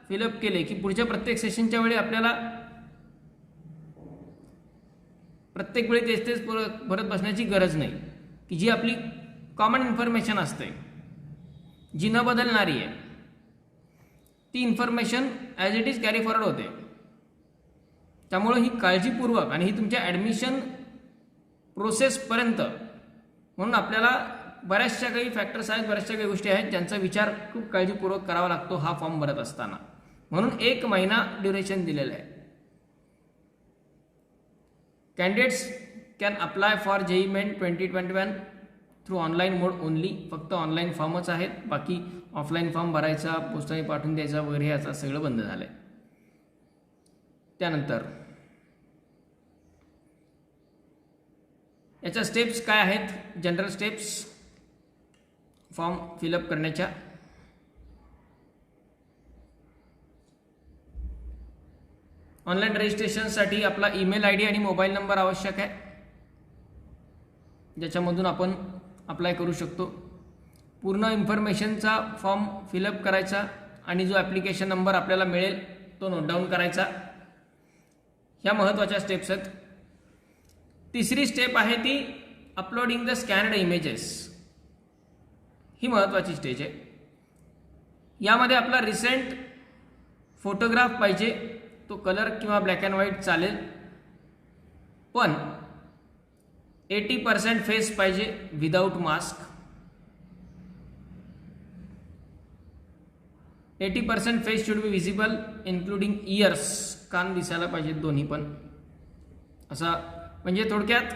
फिलअप केले की पुढच्या प्रत्येक सेशनच्या वेळी आपल्याला प्रत्येक वेळी तेच तेच परत बसण्याची गरज नाही, की जी आपली कॉमन इन्फॉर्मेशन असते जी न बदलणारी आहे ती information as it is carry forward होते. त्यामुळं ही काळजीपूर्वक आणि ही तुमच्या ॲडमिशन प्रोसेसपर्यंत म्हणून आपल्याला बऱ्याचशा काही फॅक्टर्स आहेत, बऱ्याचशा काही गोष्टी आहेत ज्यांचा विचार खूप काळजीपूर्वक करावा लागतो हा फॉर्म भरत असताना. म्हणून 1 महिना ड्युरेशन दिलेलं आहे. Candidates can apply for JEE Main 2021 through online mode only. फक्त ऑनलाईन फॉर्मच आहेत, बाकी ऑफलाईन फॉर्म भरायचा, पोस्टाने पाठवून द्यायचा वगैरे याचा सगळं बंद झालं आहे. त्यानंतर याच्या स्टेप्स काय आहेत? जनरल स्टेप्स फॉर्म फिलअप करण्याच्या. ऑनलाईन रजिस्ट्रेशनसाठी आपला ईमेल ID आणि मोबाईल नंबर आवश्यक आहे, ज्याच्यामधून आपण अप्लाय करू शकतो. पूर्ण इन्फॉर्मेशनचा फॉर्म फिलअप करायचा आणि जो ॲप्लिकेशन नंबर आपल्याला मिळेल तो नोट डाऊन करायचा. ह्या महत्त्वाच्या स्टेप्स आहेत. तिसरी स्टेप आहे ती अपलोडिंग द स्कॅनड इमेजेस. ही महत्त्वाची स्टेज आहे. यामध्ये आपला रिसेंट फोटोग्राफ पाहिजे, तो कलर किंवा ब्लॅक अँड व्हाईट चालेल, पण 80% फेस पाहिजे without mask. 80% face should be visible including years. कान दिसायला पाहिजेत दोन्ही पण. असा म्हणजे थोडक्यात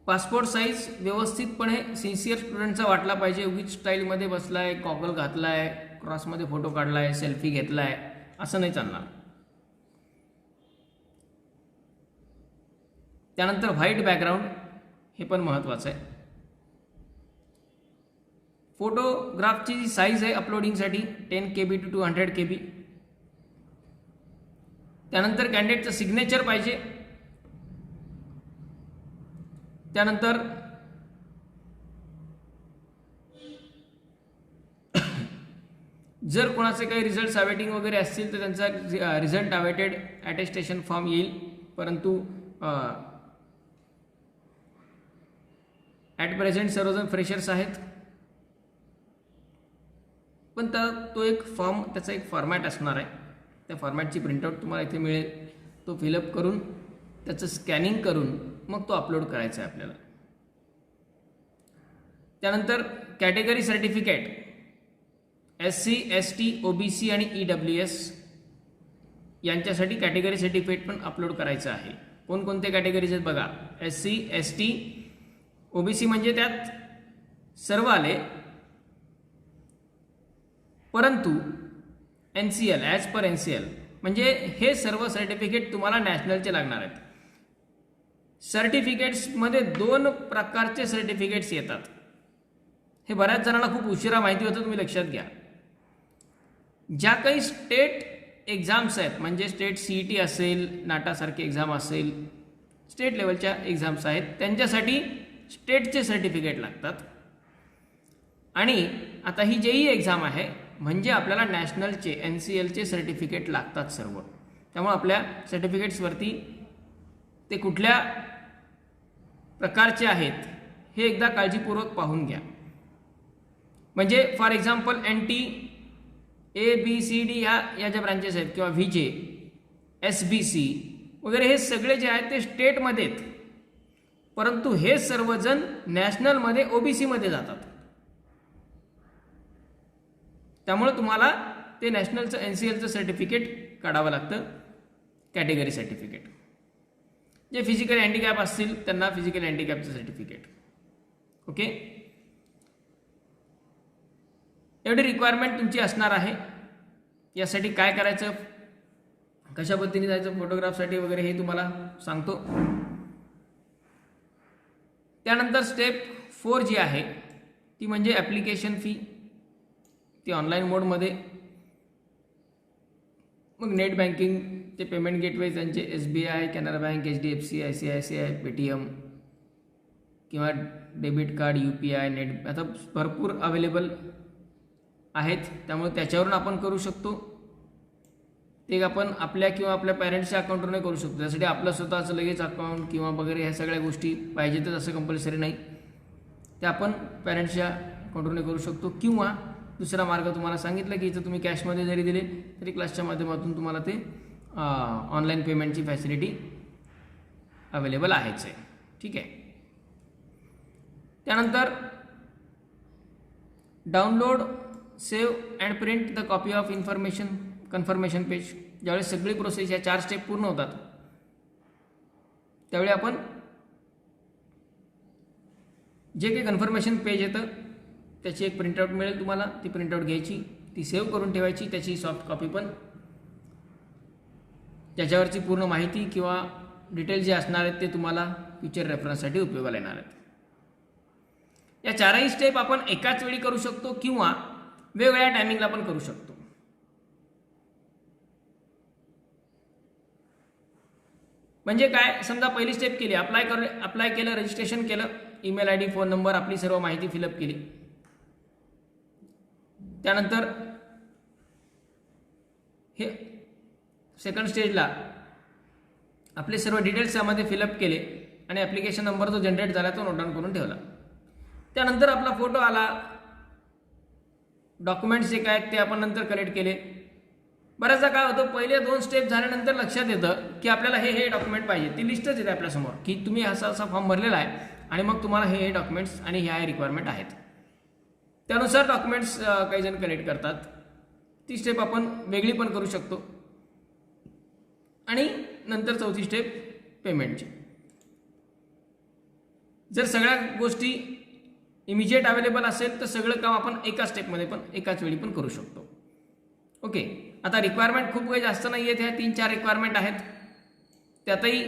पासपोर्ट साईज व्यवस्थितपणे सिन्सिअर स्टुडंटचा वाटला पाहिजे. उगीच स्टाईलमध्ये बसलाय, गॉगल घातलाय, क्रॉसमध्ये फोटो काढलाय, सेल्फी घेतलाय, असं नाही चालणार. त्यानंतर व्हाईट बॅकग्राऊंड, हे पण महत्त्वाचं आहे. फोटोग्राफची जी साईज आहे अपलोडिंगसाठी 10 KB to 200 KB. त्यानंतर कॅन्डिडेटचं सिग्नेचर पाहिजे. त्यानंतर जर कोणाचे काही रिझल्ट्स अवेटिंग वगैरे असतील तर त्यांचा रिझल्ट अवेटेड अटेस्टेशन फॉर्म येईल, परंतु ॲट प्रेझेंट सर्वजण फ्रेशर्स आहेत. पण तो एक फॉर्म, त्याचा एक फॉर्मॅट असणार आहे. त्या फॉर्मॅटची प्रिंटआउट तुम्हाला इथे मिळेल. तो फिलअप करून त्याचं स्कॅनिंग करून मग तो अपलोड करायचा आहे आपल्याला. त्यानंतर category certificate SC, ST, OBC आणि EWS यांच्यासाठी कॅटेगरी सर्टिफिकेट पण अपलोड करायचं आहे. कोणकोणते कॅटेगरीज आहेत बघा. SC, ST, OBC म्हणजे त्यात सर्व आले, परंतु NCL ॲज पर NCL म्हणजे हे सर्व सर्टिफिकेट तुम्हाला नॅशनलचे लागणार आहेत. सर्टिफिकेट्समध्ये 2 प्रकारचे सर्टिफिकेट्स येतात. हे बऱ्याच जणांना खूप उशिरा माहिती होतं, तुम्ही लक्षात घ्या. ज्या काही स्टेट एक्झाम्स आहेत, म्हणजे स्टेट CET असेल, नाटासारखी एक्झाम असेल, स्टेट लेवलच्या एक्झाम्स आहेत, त्यांच्यासाठी स्टेटचे सर्टिफिकेट लागतात. आणि आता ही JEE एक्झाम आहे म्हणजे आपल्याला नॅशनलचे NCLचे सर्टिफिकेट लागतात सर्व. त्यामुळे आपल्या सर्टिफिकेट्सवरती ते कुठल्या प्रकारचे आहेत हे एकदा काळजीपूर्वक पाहून घ्या. म्हणजे फॉर एक्झाम्पल NT, ABCD या ज्या ब्रांचेस आहेत किंवा VJ, SBC वगैरे हे सगळे जे आहेत ते स्टेटमध्ये आहेत, परंतु हे सर्वजण नॅशनलमध्ये OBC मध्ये जातात. त्यामुळे तुम्हाला ते नॅशनलचं NCLचं सर्टिफिकेट काढावं लागतं, कॅटेगरी सर्टिफिकेट. जे फिजिकल हँडिकॅप असतील त्यांना फिजिकल हँडिकॅपचं सर्टिफिकेट. ओके, एवढी रिक्वायरमेंट तुमची असणार आहे. यासाठी काय करायचं, कशा पद्धतीने जायचं फोटोग्राफसाठी वगैरे हे तुम्हाला सांगतो. त्यानंतर स्टेप 4 जी आहे ती म्हणजे ॲप्लिकेशन फी. ती ऑनलाईन मोडमध्ये. मग नेट बँकिंगचे पेमेंट गेटवे त्यांचे SBI, Canara bank, HDFC, ICICI, Paytm किंवा डेबिट कार्ड, UPI, नेट आता भरपूर अवेलेबल आहेत, त्यामुळे त्याच्यावरून आपण करू शकतो. ते आपण आपल्या किंवा आपल्या पॅरेंट्सच्या अकाउंटवरून करू शकतो. त्यासाठी आपलं स्वतःचं लगेच अकाउंट किंवा वगैरे ह्या सगळ्या गोष्टी पाहिजेतच असं कंपल्सरी नाही. ते आपण पॅरेंट्सच्या अकाउंटवरून करू शकतो. किंवा दुसरा मार्ग तुम्हाला सांगितलं की इथं तुम्ही कॅशमध्ये जरी दिले तरी क्लासच्या माध्यमातून तुम्हाला ते ऑनलाईन पेमेंटची फॅसिलिटी अवेलेबल आहेच आहे. ठीक आहे. त्यानंतर download, save and print the copy of confirmation page. ज्यावेळेस सगळी प्रोसेस या 4 स्टेप पूर्ण होतात त्यावेळी आपण जे काही कन्फर्मेशन पेज येतं त्याची एक प्रिंटआउट मिळेल तुम्हाला. ती प्रिंटआउट घ्यायची, ती सेव्ह करून ठेवायची, त्याची सॉफ्ट कॉपी पण, त्याच्यावरची पूर्ण माहिती किंवा डिटेल जे असणार आहेत ते तुम्हाला फ्युचर रेफरन्ससाठी उपयोगाला येणार आहेत. या 4ही स्टेप आपण एकाच वेळी करू शकतो किंवा वेगवेगळ्या टायमिंगला पण करू शकतो. म्हणजे काय, समजा पहिली स्टेप केली, अप्लाय केलं, रजिस्ट्रेशन केलं, ईमेल ID, फोन नंबर, आपली सर्व माहिती फिलअप केली. त्यानंतर हे सेकंड स्टेजला आपले सर्व डिटेल्स यामध्ये फिलअप केले आणि ॲप्लिकेशन नंबर जो जनरेट झाला तो नोट डाऊन करून ठेवला. त्यानंतर आपला फोटो आला, डॉक्युमेंट्स जे काय आहेत ते आपण नंतर कलेक्ट केले. बऱ्याचदा काय होतं, पहिले 2 स्टेप झाल्यानंतर लक्षात येतं की आपल्याला हे डॉक्युमेंट पाहिजे. ती लिस्टच येते आपल्यासमोर की तुम्ही असा फॉर्म भरलेला आहे आणि मग तुम्हाला हे डॉक्युमेंट्स आणि ह्या रिक्वायरमेंट आहेत. त्यानुसार डॉक्युमेंट्स काही जण कलेक्ट करतात. ती स्टेप आपण वेगळी पण करू शकतो. आणि नंतर चौथी स्टेप पेमेंटची. जर सगळ्या गोष्टी इमिजिएट अवेलेबल असेल तर सगळं काम आपण एका स्टेपमध्ये पण एकाच वेळी पण करू शकतो. ओके. आता रिक्वायरमेंट खूप काही जास्त नाही आहेत, ह्या 3-4 रिक्वायरमेंट आहेत. त्यातही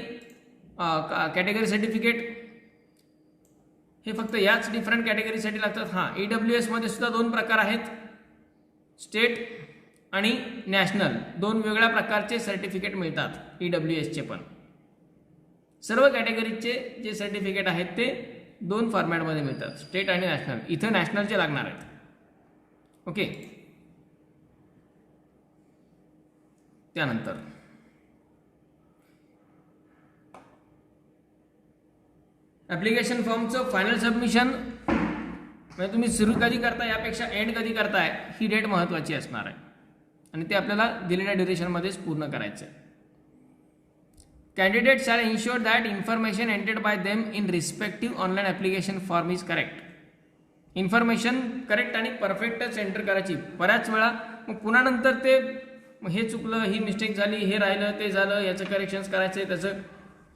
कॅटेगरी सर्टिफिकेट हे फक्त याच डिफरंट कॅटेगरीसाठी लागतात. हां, EWS मध्ये सुद्धा 2 प्रकार आहेत, स्टेट आणि नॅशनल. 2 वेगळ्या प्रकारचे सर्टिफिकेट मिळतात EWSचे पण. सर्व कॅटेगरीचे जे सर्टिफिकेट आहेत ते 2 फॉर्मॅटमध्ये मिळतात, स्टेट आणि नॅशनल. इथं नॅशनलचे लागणार आहेत. ओके. त्यानंतर ॲप्लिकेशन फॉर्मचं फायनल सबमिशन, म्हणजे तुम्ही सुरू कधी करता यापेक्षा एंड कधी करताय ही डेट महत्त्वाची असणार आहे आणि ते आपल्याला दिलेल्या ड्युरेशनमध्येच पूर्ण करायचं आहे. Candidate shall ensure that information entered by them in respective online application form is correct. Information correct आणि परफेक्टच एंटर करायची. बऱ्याच वेळा मग पुन्हा नंतर ते हे चुकलं, ही मिस्टेक झाली, हे राहिलं, ते झालं, याचं करेक्शन्स करायचं आहे, त्याचं,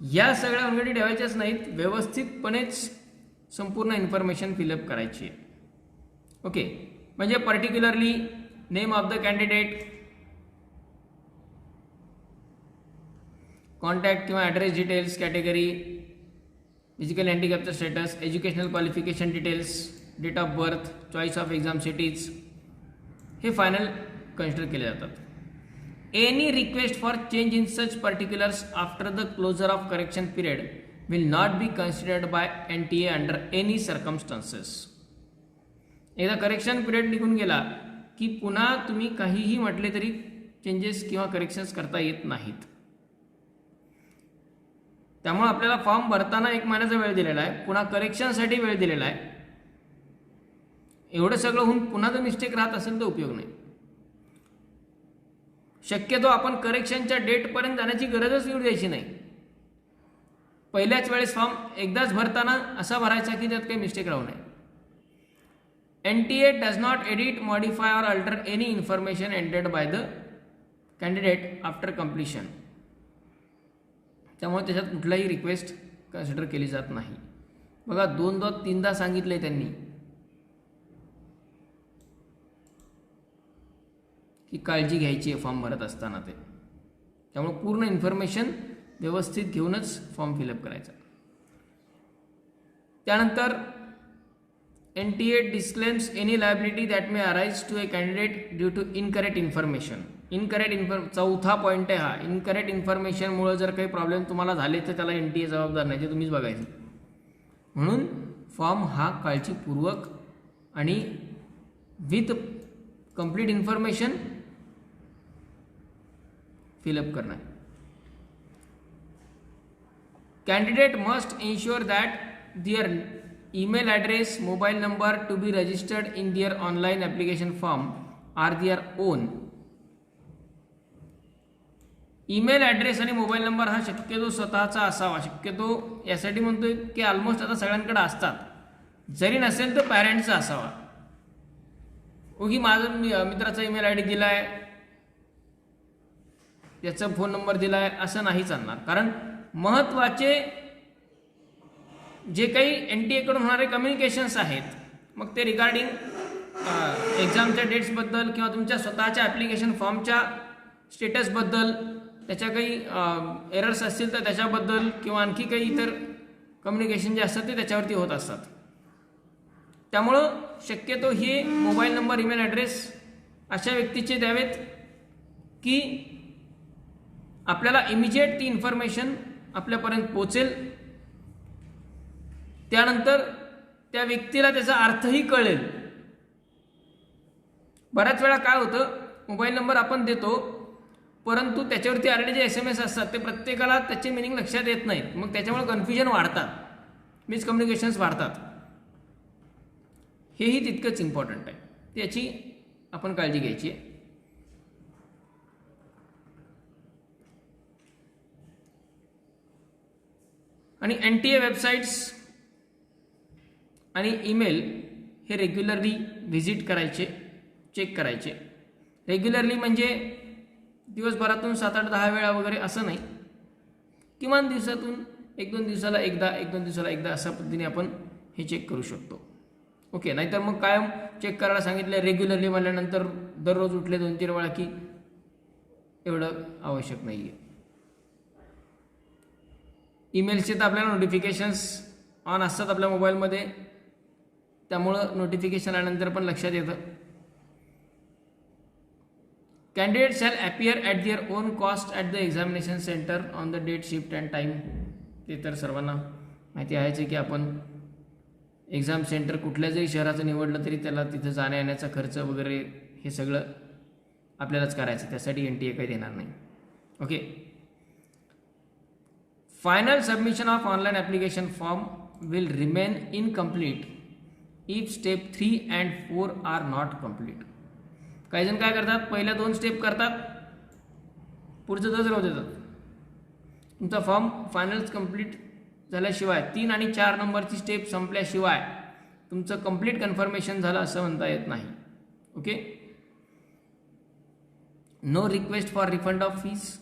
या सगळ्या ऑलरेडी ठेवायच्याच नाहीत. व्यवस्थितपणेच संपूर्ण इन्फॉर्मेशन फिलअप करायची आहे. ओके. म्हणजे particularly name of the candidate, contact किंवा ॲड्रेस डिटेल्स, कॅटेगरी, फिजिकल हँडिकॅपचं status, educational qualification details, date of birth, choice of exam cities, हे फायनल कन्सिडर केले जातात. Any request for change in such particulars after the closure of correction period will not be considered by NTA under any circumstances. एकदा करेक्शन पिरियड निघून गेला की पुन्हा तुम्ही काहीही म्हटले तरी चेंजेस किंवा करेक्शन्स करता येत नाहीत. त्यामुळे आपल्याला फॉर्म भरताना 1 महिन्याचा वेळ दिलेला आहे, पुन्हा करेक्शनसाठी वेळ दिलेला आहे. एवढं सगळं होऊन पुन्हा जर मिस्टेक राहत असेल तर उपयोग नाही. शक्यतो आपण करेक्शनच्या डेटपर्यंत जाण्याची गरजच येऊ द्यायची नाही. पहिल्याच वेळेस फॉर्म एकदाच भरताना असा भरायचा की त्यात काही मिस्टेक राहू नये. NTA does not edit, modify or alter any information entered bye the candidate after completion. त्यामुळे त्याच्यात कुठलाही रिक्वेस्ट कन्सिडर केली जात नाही. बघा 2-3दा सांगितले त्यांनी की काळजी घ्यायची आहे फॉर्म भरत असताना. त्यामुळे पूर्ण इन्फॉर्मेशन व्यवस्थित घेऊनच फॉर्म फिलअप करायचा. त्यानंतर NTA disclaims any liability that may arise to a candidate due to incorrect information. चौथा पॉईंट आहे हा. इनकरेक्ट इन्फॉर्मेशनमुळे जर काही प्रॉब्लेम तुम्हाला झाले तर त्याला NTA जबाबदार नाही, ते तुम्हीच बघायचं. म्हणून फॉर्म हा काळजीपूर्वक आणि विथ कंप्लीट इन्फॉर्मेशन फिलअप करना है. Candidate must ensure that their email address, mobile number to be registered in their online application form are their own. Email address आणि मोबाईल नंबर हा शक्यतो स्वतःचा असावा. शक्यतो यासाठी म्हणतोय की ऑलमोस्ट आता सगळ्यांकडे असतात, जरी नसेल तर पॅरेंट्सचा असावा. उगी माझं मित्राचा ईमेल आय डी दिला आहे, त्याचा फोन नंबर दिला आहे असं नाही चालणार. कारण महत्त्वाचे जे काही NTA कडून होणारे कम्युनिकेशन्स आहेत, मग ते रिगार्डिंग एक्झामच्या डेट्सबद्दल किंवा तुमच्या स्वतःच्या ॲप्लिकेशन फॉर्मच्या स्टेटसबद्दल, त्याच्या काही एरर्स असतील तर त्याच्याबद्दल, किंवा आणखी काही इतर कम्युनिकेशन जे असतात ते त्याच्यावरती होत असतात. त्यामुळं शक्यतो हे मोबाईल नंबर, ईमेल ॲड्रेस अशा व्यक्तीचे द्यावेत की आपल्याला इमिजिएट ती इन्फॉर्मेशन आपल्यापर्यंत पोचेल. त्यानंतर त्या व्यक्तीला त्याचा अर्थही कळेल. बऱ्याच वेळा काय होतं, मोबाईल नंबर आपण देतो परंतु त्याच्यावरती आलेले जे SMS असतात ते प्रत्येकाला त्याचे मिनिंग लक्षात येत नाहीत. मग त्याच्यामुळे कन्फ्युजन वाढतात, मिसकम्युनिकेशन्स वाढतात. हेही तितकंच इम्पॉर्टंट आहे, त्याची आपण काळजी घ्यायची आहे. आणि NTA वेबसाईट्स आणि ईमेल हे रेग्युलरली व्हिजिट करायचे, चेक करायचे. रेग्युलरली म्हणजे दिवसभरातून 7-8-10 वेळा वगैरे असं नाही, किमान दिवसातून 1-2 दिवसाला एकदा, 1-2 दिवसाला एकदा अशा पद्धतीने आपण हे चेक करू शकतो. ओके, नाहीतर मग कायम चेक करायला सांगितलं रेग्युलरली म्हटल्यानंतर दररोज उठले 2-3 वेळा की एवढं आवश्यक नाही आहे. ईमेलचे तर आपल्याला नोटिफिकेशन्स ऑन असतात आपल्या मोबाईलमध्ये, त्यामुळं नोटिफिकेशन आल्यानंतर पण लक्षात येतं. Candidate shall appear at their own cost at the examination centre on the date, shift and time. ते तर सर्वांना माहिती आहेच की आपण एक्झाम सेंटर कुठल्या जरी शहराचं निवडलं तरी त्याला तिथं जाण्या येण्याचा खर्च वगैरे हे सगळं आपल्यालाच करायचं, त्यासाठी NTA काही देणार नाही. Okay. Final submission of online application form will remain incomplete if step 3 and 4 are not complete. काही जण काय करतात, पहिल्या 2 स्टेप करतात, पुढचं 10 राहू देतात. तुमचा फॉर्म फायनल्स कंप्लीट झाल्याशिवाय 3 आणि 4 नंबरची स्टेप संपल्याशिवाय तुमचं कंप्लीट कन्फर्मेशन झालं असं म्हणता येत नाही. Okay. No request for refund of fees.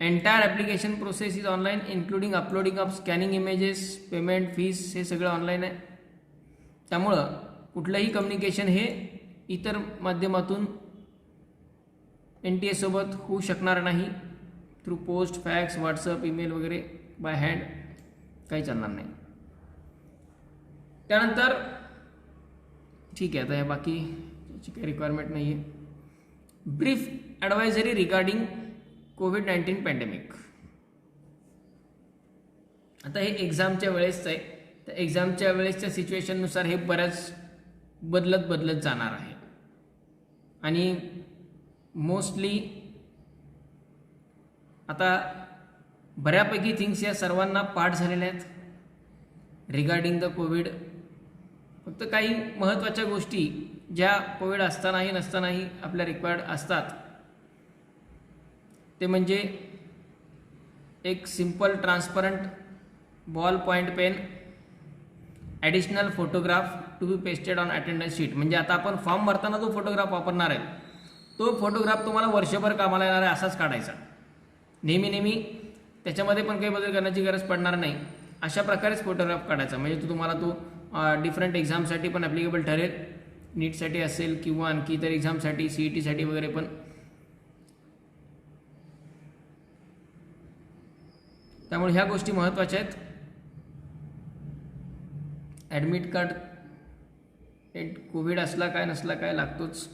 Entire application process is online including uploading of scanning images, payment, fees हे सगळं ऑनलाईन आहे. त्यामुळं कुठलंही कम्युनिकेशन हे इतर माध्यमातून NTA सोबत होऊ शकणार नाही. Through post, fax, WhatsApp, email वगैरे बाय हँड काही चालणार नाही. त्यानंतर ठीक आहे, आता या बाकी याची काही रिक्वायरमेंट नाही आहे. ब्रीफ ॲडवायझरी रिगार्डिंग कोविड-19 पॅन्डेमिक. आता हे एक्झामच्या वेळेसचं आहे, तर एक्झामच्या वेळेसच्या सिच्युएशननुसार हे बऱ्याच बदलत जाणार आहे. आणि मोस्टली आता बऱ्यापैकी थिंग्स या सर्वांना पाठ झालेल्या आहेत रिगार्डिंग द कोविड. फक्त काही महत्त्वाच्या गोष्टी ज्या कोविड असतानाही नसतानाही आपल्या रिक्वायर्ड असतात, ते म्हणजे एक simple transparent ball point pen, additional photograph to be pasted on attendance sheet. म्हणजे आता आपण फॉर्म भरताना जो फोटोग्राफ वापरणार आहे तो फोटोग्राफ तुम्हाला वर्षभर कामाला येणार आहे असाच काढायचा. नेहमी त्याच्यामध्ये पण काही बदल करण्याची गरज पडणार नाही, अशा प्रकारेच फोटोग्राफ काढायचा. म्हणजे तो तुम्हाला तो डिफरंट एक्झामसाठी पण ॲप्लिकेबल ठरेल, नीटसाठी असेल किंवा आणखी इतर एक्झामसाठी, CETसाठी वगैरे पण. त्यामुळे ह्या गोष्टी महत्त्वाच्या आहेत. ॲडमिट कार्ड कोविड असला काय नसला काय लागतोच.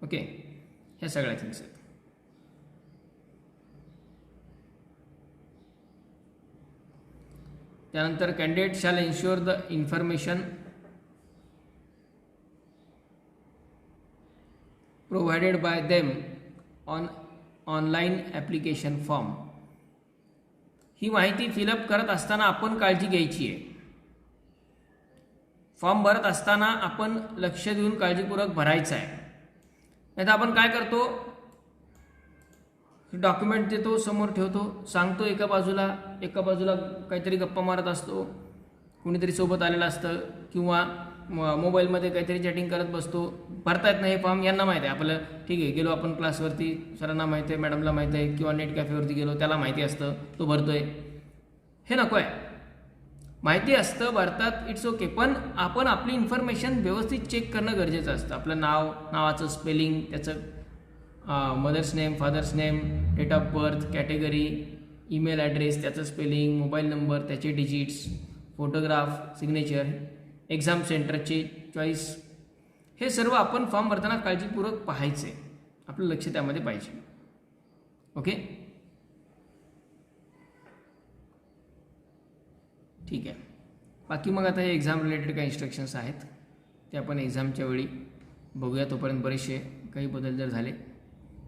ओके, ह्या सगळ्या थिंग्स आहेत. त्यानंतर candidate shall ensure the information provided by them on online application form. ही माहिती फिलअप करत असताना आपण काळजी घ्यायची आहे. फॉर्म भरत असताना आपण लक्ष देऊन काळजीपूर्वक भरायचं आहे. नाही तर आपण काय करतो, डॉक्युमेंट देतो, समोर ठेवतो, सांगतो एका बाजूला काहीतरी गप्पा मारत असतो, कुणीतरी सोबत आलेलं असतं, किंवा मोबाईलमध्ये काहीतरी चॅटिंग करत बसतो. भरता येत नाही हे फॉर्म, यांना माहिती आहे आपलं, ठीक आहे, गेलो आपण क्लासवरती, सरांना माहिती आहे, मॅडमला माहिती आहे, किंवा नेट कॅफेवरती गेलो, त्याला माहिती असतं, तो भरतोय. हे नको आहे. माहिती असतं, भरतात, इट्स ओके, पण आपण आपली इन्फॉर्मेशन व्यवस्थित चेक करणं गरजेचं असतं. आपलं नावाचं स्पेलिंग, त्याचं mother's name, father's name, date of birth, category, email address, त्याचं स्पेलिंग, मोबाईल नंबर, त्याचे डिजिट्स, फोटोग्राफ, सिग्नेचर, एक्झाम सेंटरची चॉईस, हे सर्व आपण फॉर्म भरताना काळजीपूर्वक पाहायचे. आपलं लक्ष त्यामध्ये पाहिजे. ओके, ठीक आहे. बाकी मग आता हे एक्झाम रिलेटेड काही इन्स्ट्रक्शन्स आहेत ते आपण एक्झामच्या वेळी बघूया. तोपर्यंत बरेचसे काही बदल जर झाले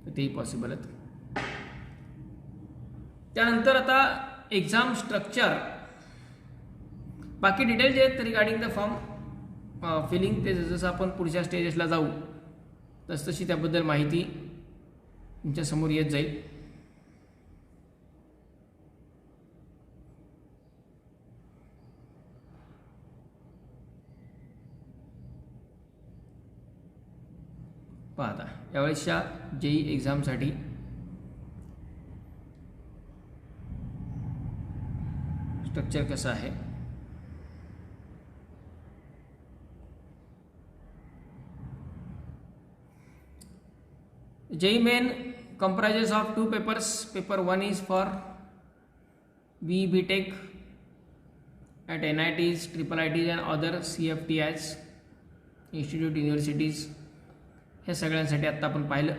तर तेही पॉसिबल आहेत. त्यानंतर आता एक्झाम स्ट्रक्चर, बाकी डिटेल जे आहेत रिगार्डिंग द फॉर्म फिलिंग, ते जसं आपण पुढच्या स्टेजेसला जाऊ तसतशी त्याबद्दल माहिती तुमच्यासमोर येत जाईल. पाहता यावेळेसच्या JEE एक्झामसाठी स्ट्रक्चर कसं आहे. JEE Main comprises of 2 papers. Paper 1 is for BE BTech at NITs, IIITs and other CFTIs, Institute Universities. हे सगळ्यांसाठी आत्ता आपण पाहिलं.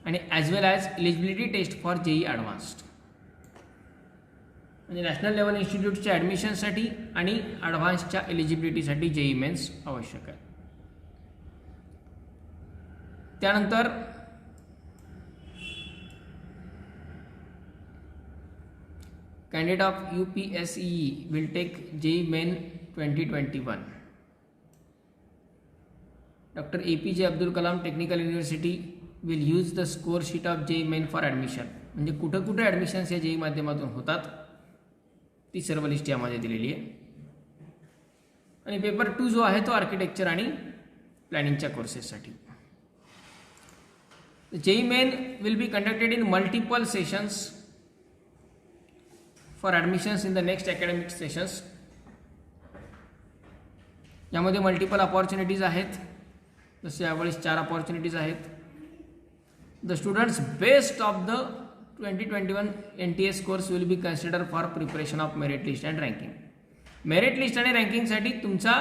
आणि as well as eligibility test for JEE advanced, म्हणजे नॅशनल लेवल इन्स्टिट्यूटच्या ॲडमिशनसाठी आणि ॲडव्हान्सच्या एलिजिबिलिटीसाठी JEE मेन्स आवश्यक आहे. त्यानंतर candidate of UPSE will take JEE main 2021. Dr. APJ Abdul Kalam Technical University will use the score sheet of JEE Main for admission. म्हणजे कुठं कुठं ॲडमिशन्स या JEE माध्यमातून होतात ती सर्व लिस्ट यामध्ये दिलेली आहे. आणि पेपर 2 जो आहे तो आर्किटेक्चर आणि प्लॅनिंगच्या कोर्सेससाठी. JEE Main will be conducted in multiple sessions for admissions in the next academic sessions. यामध्ये मल्टिपल अपॉर्च्युनिटीज आहेत, जसे यावेळेस 4 अपॉर्च्युनिटीज आहेत. The students best of the 2021 NTS course will be consider for preparation of merit list and ranking. Merit list आणि रँकिंगसाठी तुमचा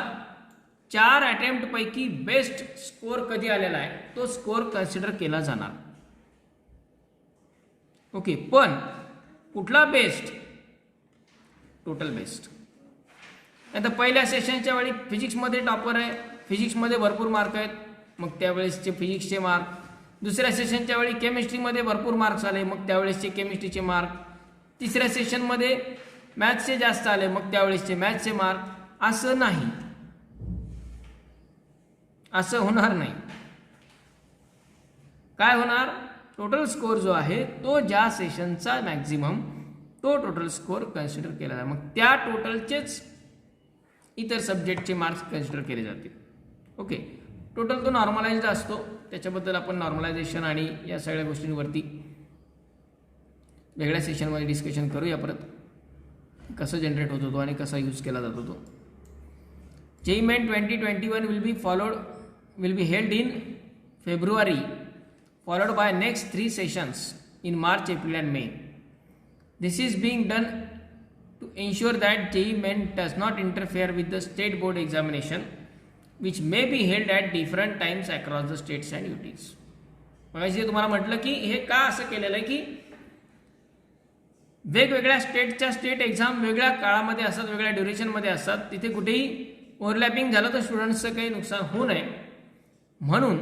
4 अटेम्प्टपैकी बेस्ट स्कोर कधी आलेला आहे तो स्कोर कन्सिडर केला जाणार. ओके, पण कुठला बेस्ट? Total best. आता पहिल्या सेशनच्या वेळी फिजिक्समध्ये टॉपर आहे, फिजिक्समध्ये भरपूर मार्क आहेत, मग त्यावेळेसचे फिजिक्सचे मार्क. दुसऱ्या सेशनच्या वेळी केमिस्ट्रीमध्ये भरपूर मार्क्स आले, मग त्यावेळेसचे केमिस्ट्रीचे मार्क. तिसऱ्या सेशनमध्ये मॅथ्सचे जास्त आले, मग त्यावेळेसचे मॅथ्सचे मार्क. असं नाही, असं होणार नाही. काय होणार? टोटल स्कोर जो आहे तो ज्या सेशनचा मॅक्झिमम तो टोटल स्कोर कन्सिडर केला जाईल. मग त्या टोटलचेच इतर सब्जेक्टचे मार्क्स कन्सिडर केले जातील. ओके, टोटल तो नॉर्मलाइज्ड असतो, त्याच्याबद्दल आपण नॉर्मलायझेशन आणि या सगळ्या गोष्टींवरती वेगळ्या सेशनमध्ये डिस्कशन करूया परत, कसं जनरेट होतो तो आणि कसा यूज केला जातो तो. JEE Main 2021 will be held in February, followed by next 3 sessions in March, April and May. This is being done to ensure that JEE Main does not interfere with the state board examination, which may be held at different times across the states and UTs. मगाशी तुम्हाला म्हटलं की हे का असं केलेलं आहे की वेगवेगळ्या स्टेट एक्झाम वेगळ्या काळामध्ये असतात, वेगळ्या ड्युरेशनमध्ये असतात. तिथे कुठेही ओव्हरलॅपिंग झालं तर स्टुडंट्सचं काही नुकसान होऊ नये म्हणून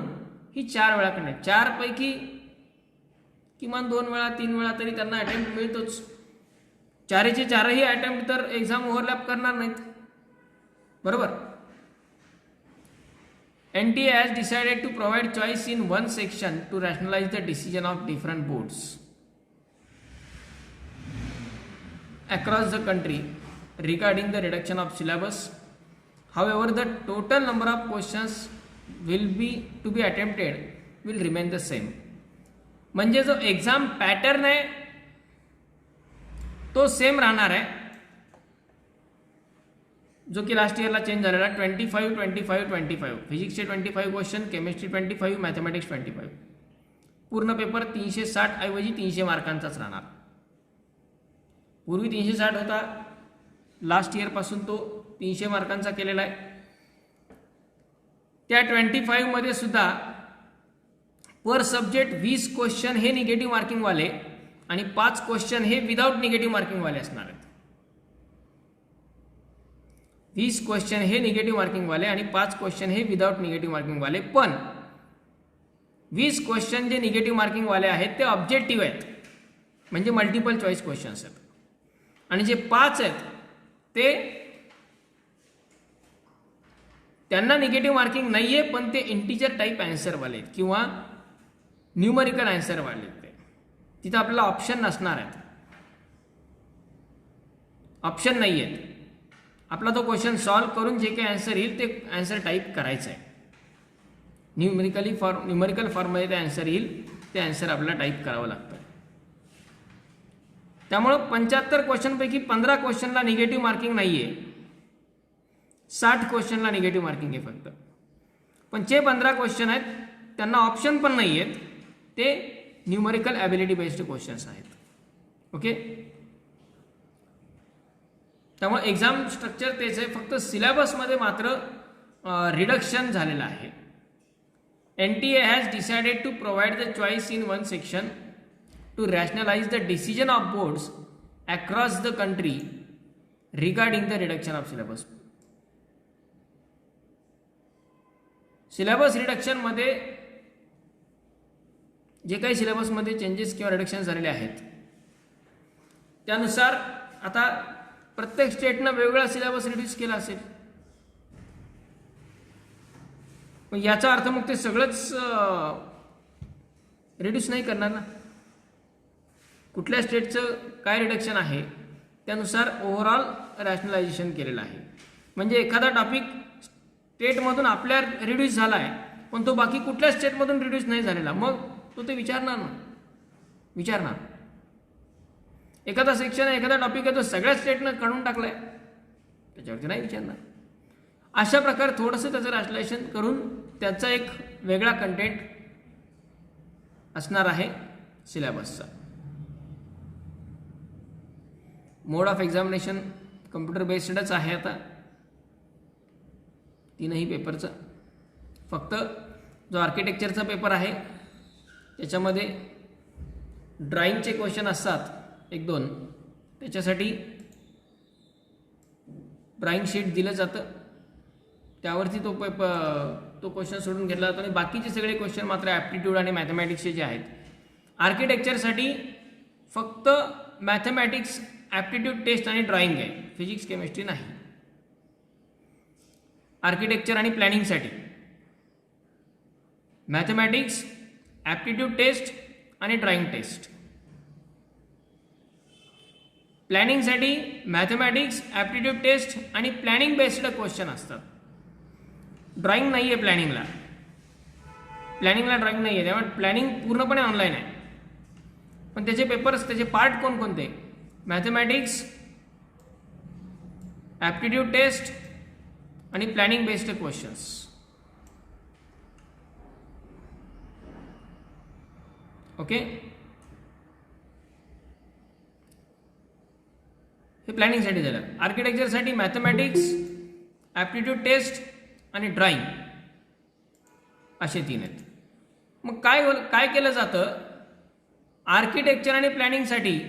ही 4 वेळा कंडक्ट, 4 पैकी किमान 2 वेळा 3 वेळा तरी त्यांना अटेम्प्ट मिळतोच. 4चे 4ही अटेम्प्ट तर एक्झाम ओव्हरलॅप करणार नाहीत, बरोबर. NTA has decided to provide choice in one section to rationalize the decision of different boards across the country regarding the reduction of syllabus. However, the total number of questions to be attempted will remain the same. म्हणजे जो एक्झाम पॅटर्न आहे तो सेम राहणार आहे, जो की लास्ट इयरला चेंज झालेला. 25, 25, 25. फिजिक्सचे 25 क्वेश्चन, केमिस्ट्री 25, मॅथमॅटिक्स 25. पूर्ण पेपर 360 ऐवजी 300 मार्कांचाच राहणार. पूर्वी 360 होता, लास्ट इयरपासून तो 300 मार्कांचा केलेला आहे. त्या 25 मध्ये सुद्धा पर सब्जेक्ट 20 क्वेश्चन हे निगेटिव्ह मार्किंगवाले आणि 5 क्वेश्चन हे विदाउट निगेटिव्ह मार्किंगवाले असणार आहेत. 20 क्वेश्चन हे निगेटिव्ह मार्किंगवाले आणि 5 क्वेश्चन हे विदाउट निगेटिव्ह मार्किंगवाले. पण 20 क्वेश्चन जे निगेटिव्ह मार्किंगवाले आहेत ते ऑब्जेक्टिव्ह आहेत, म्हणजे मल्टिपल चॉईस क्वेश्चन्स आहेत. आणि जे 5 आहेत ते त्यांना निगेटिव्ह मार्किंग नाही आहे, पण ते इंटिजर टाईप आन्सरवाले आहेत किंवा न्यूमरिकल आन्सरवाले आहेत. तिथं आपल्याला ऑप्शन नसणार आहेत, ऑप्शन नाही आहेत. आपला तो क्वेश्चन सॉल्व्ह करून जे काही आन्सर येईल ते आन्सर टाईप करायचं आहे. न्यूमरिकल फॉर्ममध्ये ते आन्सर येईल, ते आन्सर आपल्याला टाईप करावं लागतं. त्यामुळं 75 क्वेश्चनपैकी 15 क्वेश्चनला निगेटिव्ह मार्किंग नाही आहे, 60 क्वेश्चनला निगेटिव्ह मार्किंग आहे फक्त. पण जे 15 क्वेश्चन आहेत त्यांना ऑप्शन पण नाही आहेत, ते न्यूमरिकल ॲबिलिटी बेस्ड क्वेश्चन्स आहेत. ओके, त्यामुळे एक्झाम स्ट्रक्चर तेच आहे, फक्त सिलेबसमध्ये मात्र रिडक्शन झालेलं आहे. NTA has decided to provide the choice in one section to rationalize the decision of boards across the country regarding the reduction of syllabus. Syllabus रिडक्शनमध्ये जे काही सिलेबसमध्ये चेंजेस किंवा रिडक्शन झालेले आहेत त्यानुसार आता प्रत्येक स्टेटनं वेगवेगळा सिलेबस रिड्यूस केला असेल. पण याचा अर्थ मग ते सगळंच रिड्यूस नाही करणार ना. कुठल्या स्टेटचं काय रिडक्शन आहे त्यानुसार ओव्हरऑल रॅशनलायझेशन केलेलं आहे. म्हणजे एखादा टॉपिक स्टेटमधून आपल्या रिड्यूस झाला आहे पण तो बाकी कुठल्या स्टेटमधून रिड्यूस नाही झालेला, मग तो ते विचारणार. एखादा सेक्शन आहे, एखादा टॉपिक आहे तो सगळ्या स्टेटनं काढून टाकलाय त्याच्यावरती नाही विचारणार. अशा प्रकारे थोडंसं त्याचं रॅशनलायझेशन करून त्याचा एक वेगळा कंटेंट असणार आहे सिलेबसचा. मोड ऑफ एक्झामिनेशन कम्प्युटर बेस्डच आहे आता तीनही पेपरचा. फक्त जो आर्किटेक्चरचा पेपर आहे त्याच्यामध्ये ड्रॉइंगचे क्वेश्चन असतात 1-2, त्याच्यासाठी ड्रॉइंग शीट दिलं जातं, त्यावरती तो क्वेश्चन सोडून घेतला जातो आणि बाकीचे सगळे क्वेश्चन मात्र ॲप्टिट्यूड आणि मॅथमॅटिक्सचे जे आहेत. आर्किटेक्चरसाठी फक्त मॅथमॅटिक्स, ॲप्टिट्यूड टेस्ट आणि ड्रॉइंग आहे, फिजिक्स केमिस्ट्री नाही. आर्किटेक्चर आणि प्लॅनिंगसाठी मॅथमॅटिक्स, ॲप्टिट्यूड टेस्ट आणि ड्रॉइंग टेस्ट. प्लॅनिंगसाठी मॅथमॅटिक्स, ॲप्टिट्यूड टेस्ट आणि प्लॅनिंग बेस्ड क्वेश्चन असतात. ड्रॉइंग नाही आहे प्लॅनिंगला ड्रॉइंग नाही आहे, त्यामुळे प्लॅनिंग पूर्णपणे ऑनलाईन आहे. पण त्याचे पेपर्स, त्याचे पार्ट कोणकोणते? मॅथमॅटिक्स, ॲप्टिट्यूड टेस्ट आणि प्लॅनिंग बेस्ड क्वेश्चन्स. ओके, हे प्लॅनिंगसाठी झालं. आर्किटेक्चरसाठी मॅथमॅटिक्स, ॲप्टिट्यूड टेस्ट आणि ड्रॉइंग असे 3 आहेत. मग काय केलं जातं आर्किटेक्चर आणि प्लॅनिंगसाठी?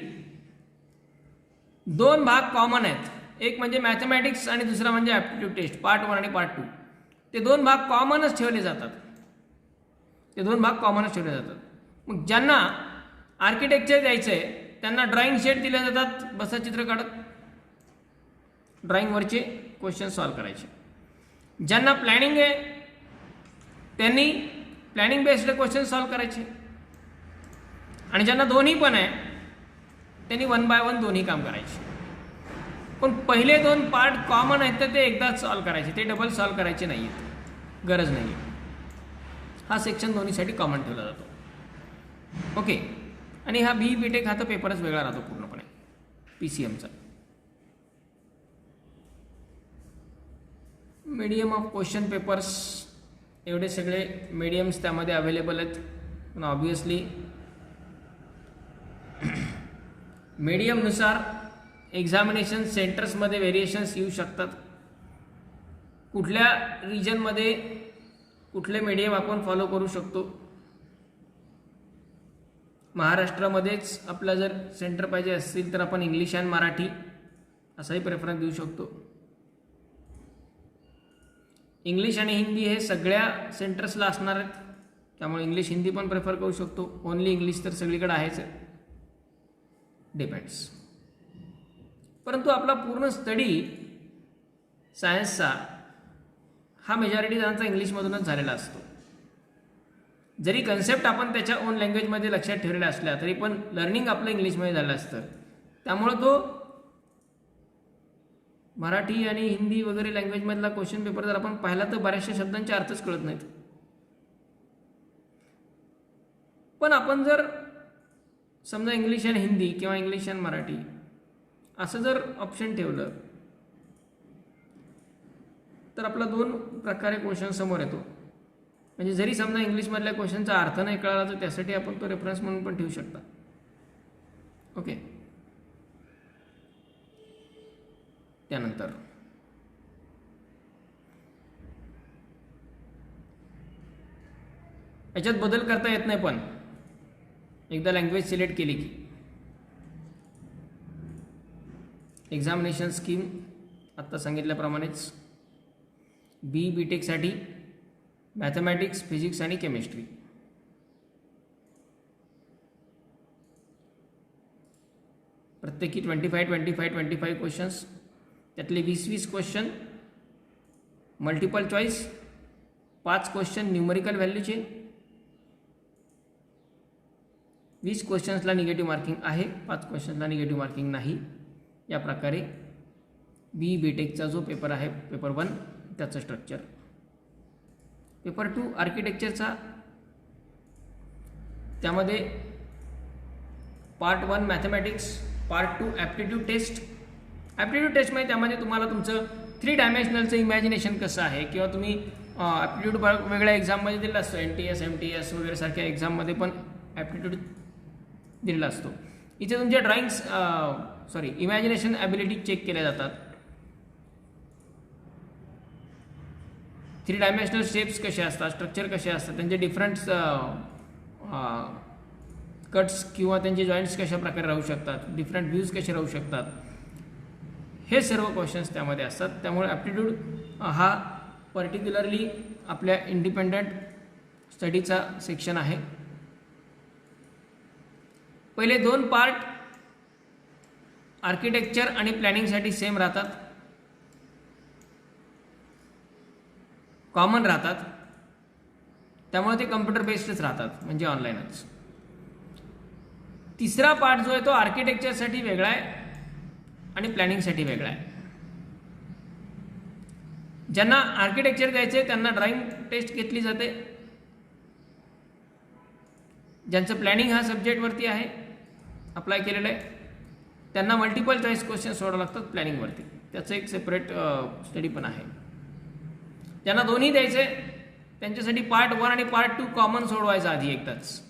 दोन भाग कॉमन आहेत, एक म्हणजे मॅथमॅटिक्स आणि दुसरा म्हणजे ॲप्टिट्यूड टेस्ट पार्ट 1 आणि पार्ट 2. ते दोन भाग कॉमनच ठेवले जातात. मग ज्यांना आर्किटेक्चर द्यायचं आहे त्यांना ड्रॉइंग शीट दिले जातात, बसा चित्र काढत ड्रॉइंगवरचे क्वेश्चन सॉल्व करायचे. ज्यांना प्लॅनिंग आहे त्यांनी प्लॅनिंग बेस्ड क्वेश्चन सॉल्व करायचे, आणि ज्यांना दोन्ही पण आहे त्यांनी 1 बाय 1 दोन्ही काम करायचे. पण पहिले दोन पार्ट कॉमन आहेत तर ते एकदाच सॉल्व करायचे, ते डबल सॉल्व करायचे नाही आहेत, गरज नाही आहे. हा सेक्शन दोन्हीसाठी कॉमन ठेवला जातो. ओके. आणि हा बी बीटेक हा तर पेपरच वेगळा राहतो पूर्णपणे PCMचा. मीडियम ऑफ क्वेश्चन पेपर्स एवढे सगळे मीडियम्स त्यामध्ये अवेलेबल आहेत. पण ऑब्वियसली मीडियमनुसार एक्झामिनेशन सेंटर्समध्ये व्हेरिएशन्स येऊ शकतात. कुठल्या रिजनमध्ये कुठले मीडियम आपण फॉलो करू शकतो. महाराष्ट्रामध्येच आपला जर सेंटर पाहिजे असतील तर आपण इंग्लिश अँड मराठी असाही प्रेफरन्स देऊ शकतो. इंग्लिश आणि हिंदी हे सगळ्या सेंटर्सला असणार आहेत, त्यामुळे इंग्लिश हिंदी पण प्रेफर करू शकतो. ओनली इंग्लिश तर सगळीकडे आहेच आहे, डिपेंड्स. परंतु आपला पूर्ण स्टडी सायन्सचा हा मेजॉरिटी जणांचा इंग्लिशमधूनच झालेला असतो. जरी कन्सेप्ट आपण त्याच्या ओन लँग्वेजमध्ये लक्षात ठेवलेल्या असल्या तरी पण लर्निंग आपलं इंग्लिशमध्ये झालं असतं. त्यामुळं तो मराठी आणि हिंदी वगैरे लँग्वेजमधला क्वेश्चन पेपर जर आपण पाहिला तर बऱ्याचशा शब्दांचे अर्थच कळत नाहीत. पण आपण जर समजा इंग्लिश आणि हिंदी किंवा इंग्लिश आणि मराठी असं जर ऑप्शन ठेवलं तर आपला दोन प्रकारे क्वेश्चन समोर येतो. म्हणजे जरी समजा इंग्लिशमधल्या क्वेश्चनचा अर्थ नाही कळाला तर त्यासाठी आपण तो रेफरन्स म्हणून पण ठेवू शकता. ओके. त्यानंतर याच्यात बदल करता येत नाही, पण एकदा लँग्वेज सिलेक्ट केली की एक्झामिनेशन स्कीम आत्ता सांगितल्याप्रमाणेच बी बीटेकसाठी मॅथमॅटिक्स, फिजिक्स आणि केमिस्ट्री प्रत्येकी 25 क्वेश्चन्स, त्यातले 20 question multiple choice, 5 question numerical व्हॅल्यूचे, 20 क्वेश्चन्सला निगेटिव्ह मार्किंग आहे, 5 क्वेश्चन्सला निगेटिव्ह मार्किंग नाही. या प्रकारे बी बीटेकचा जो पेपर आहे पेपर 1 त्याचं स्ट्रक्चर. पेपर 2 आर्किटेक्चरचा, त्यामध्ये part 1 mathematics, part 2 aptitude test. Aptitude टेस्टमध्ये त्यामध्ये तुम्हाला तुमचं 3 डायमेन्शनलचं इमॅजिनेशन कसं आहे, किंवा तुम्ही ॲप्टिट्यूड वेगळ्या एक्झाममध्ये दिलेला असतो, NTS MTS वगैरे सारख्या एक्झाममध्ये पण ॲप्टिट्यूड दिलेला असतो. इथे तुमच्या ड्रॉइंग्स इमॅजिनेशन ॲबिलिटी चेक केल्या जातात. 3 डायमेन्शनल शेप्स कसे असतात, स्ट्रक्चर कसे असतात, त्यांचे डिफरंट कट्स किंवा त्यांचे जॉईंट्स कशा प्रकारे राहू शकतात, डिफरंट व्ह्यूज कसे राहू शकतात, हे सर्व क्वेश्चन्स त्यामध्ये असतात. त्यामुळे ॲप्टिट्यूड हा पर्टिक्युलरली आपल्या इंडिपेंडंट स्टडीचा सेक्शन आहे. पहिले 2 पार्ट आर्किटेक्चर आणि प्लॅनिंगसाठी सेम राहतात, कॉमन राहतात, त्यामुळे ते कम्प्युटर बेस्डच राहतात, म्हणजे ऑनलाईनच. तिसरा पार्ट जो आहे तो आर्किटेक्चरसाठी वेगळा आहे आणि प्लॅनिंगसाठी वेगळा आहे. ज्यांना आर्किटेक्चर द्यायचं आहे त्यांना ड्रॉइंग टेस्ट घेतली जाते. ज्यांचं प्लॅनिंग हा सब्जेक्टवरती आहे, अप्लाय केलेलं आहे, त्यांना मल्टिपल चॉईस क्वेश्चन सोडावं लागतात प्लॅनिंगवरती, त्याचं एक सेपरेट स्टडी पण आहे. ज्यांना दोन्ही द्यायचे त्यांच्यासाठी पार्ट 1 आणि पार्ट 2 कॉमन सोडवायचा आधी एकदाच,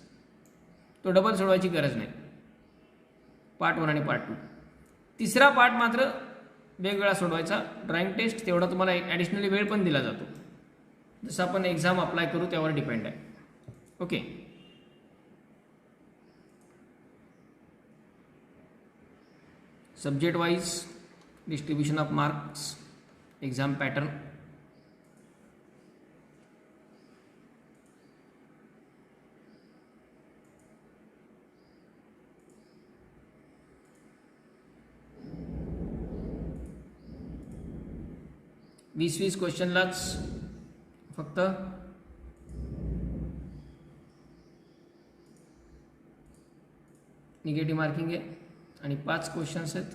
तो डबल सोडवायची गरज नाही. पार्ट 1 आणि पार्ट 2. तिसरा पार्ट मात्र वेगवेगळा सोडवायचा. ड्रॉइंग टेस्ट तेवढा तुम्हाला ॲडिशनली वेळ पण दिला जातो, जसं आपण एक्झाम अप्लाय करू त्यावर डिपेंड आहे. Okay. Subject wise distribution of marks, exam pattern, वीस क्वेश्चनलाच फक्त निगेटिव्ह मार्किंग आहे आणि 5 क्वेश्चन्स आहेत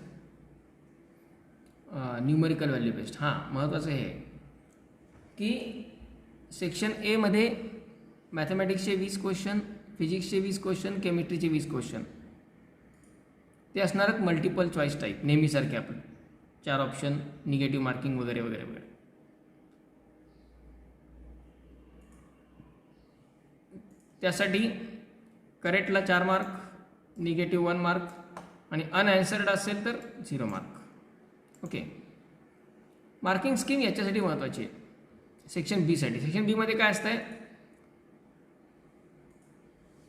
न्यूमरिकल व्हॅल्यू बेस्ड. हां, महत्त्वाचं हे आहे की सेक्शन ए मध्ये मॅथमॅटिक्सचे 20 क्वेश्चन, फिजिक्सचे 20 क्वेश्चन, केमिस्ट्रीचे 20 क्वेश्चन ते असणार मल्टिपल चॉईस टाईप, नेहमीसारखे आपण 4 ऑप्शन, निगेटिव्ह मार्किंग वगैरे वगैरे वगैरे. त्यासाठी करेक्टला 4 मार्क, निगेटिव्ह 1 मार्क आणि अनॲन्सर्ड असेल तर 0 मार्क. ओके, मार्किंग स्कीम याच्यासाठी महत्त्वाची आहे सेक्शन बी साठी. सेक्शन बी मध्ये काय असतंय,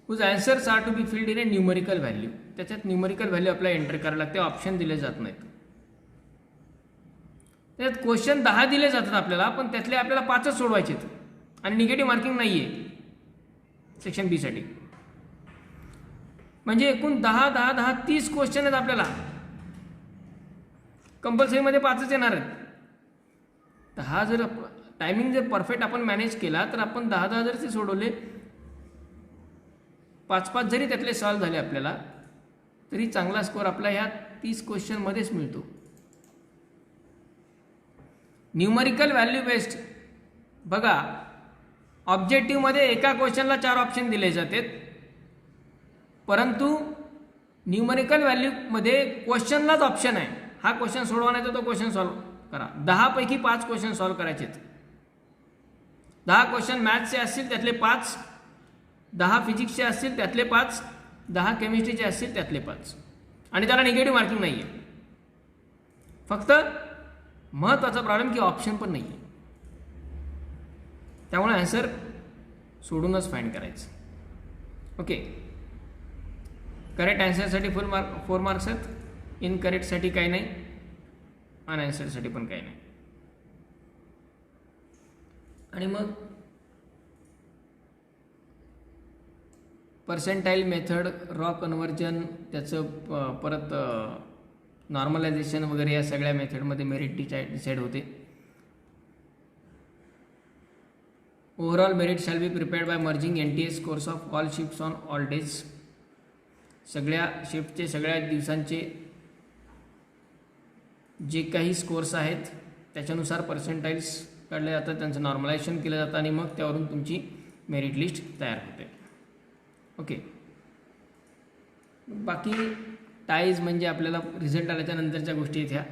whose answers are to be filled in a numerical value. त्याच्यात न्यूमरिकल व्हॅल्यू आपल्याला एंटर करायला लागते, ऑप्शन दिले जात नाहीत. त्याच्यात क्वेश्चन 10 दिले जातात आपल्याला, पण त्यातले आपल्याला 5च सोडवायचे आहेत आणि निगेटिव्ह मार्किंग नाही आहे सेक्शन बी साठी. म्हणजे एकूण 10 10 10 30 क्वेश्चन आहेत आपल्याला, कंपल्सरीमध्ये 5च येणार आहेत. 10 जर टायमिंग जर परफेक्ट आपण मॅनेज केला तर आपण 10 10 जर ते सोडवले, 5 जरी त्यातले सॉल्व झाले आपल्याला, तरी चांगला स्कोअर आपला ह्या 30 क्वेश्चनमध्येच मिळतो. न्यूमरिकल व्हॅल्यू बेस्ड बघा, ऑब्जेक्टिव्हमध्ये एका क्वेश्चनला 4 ऑप्शन दिले जातात, परंतु न्यूमरिकल व्हॅल्यूमध्ये क्वेश्चनलाच ऑप्शन आहे. हा क्वेश्चन सोडवायचा, तो क्वेश्चन सॉल्व करा. 10 पैकी 5 क्वेश्चन सॉल्व करायचे आहेत. 10 क्वेश्चन मॅथ्सचे असतील त्यातले 5, 10 फिजिक्सचे असतील त्यातले 5, 10 केमिस्ट्रीचे असतील त्यातले 5, आणि त्याला निगेटिव्ह मार्किंग नाही आहे. फक्त महत्त्वाचा प्रॉब्लेम की ऑप्शन पण नाही आहे, त्यामुळे आन्सर सोडूनच फाइंड करायचं. ओके, करेक्ट आन्सरसाठी 4 मार्क्स आहेत, इनकरेक्टसाठी काही नाही, अनआन्सरसाठी पण काही नाही. आणि मग पर्सेंटाईल मेथड, रॉ कन्व्हर्जन, त्याचं परत नॉर्मलायझेशन वगैरे या सगळ्या मेथडमध्ये मेरिट डिसाईड होते. Overall merit shall be prepared by merging NTA scores of all shifts on all days. सगळ्या शिफ्टचे, सगळ्या दिवसांचे जे काही स्कोर्स आहेत त्याच्यानुसार पर्सेंटाईल्स काढले जातात, त्यांचं नॉर्मलायझेशन केलं जातं आणि मग त्यावरून तुमची मेरिट लिस्ट तयार होते. ओके, बाकी टाईज म्हणजे आपल्याला रिझल्ट आल्याच्या नंतरच्या गोष्टी आहेत ह्या.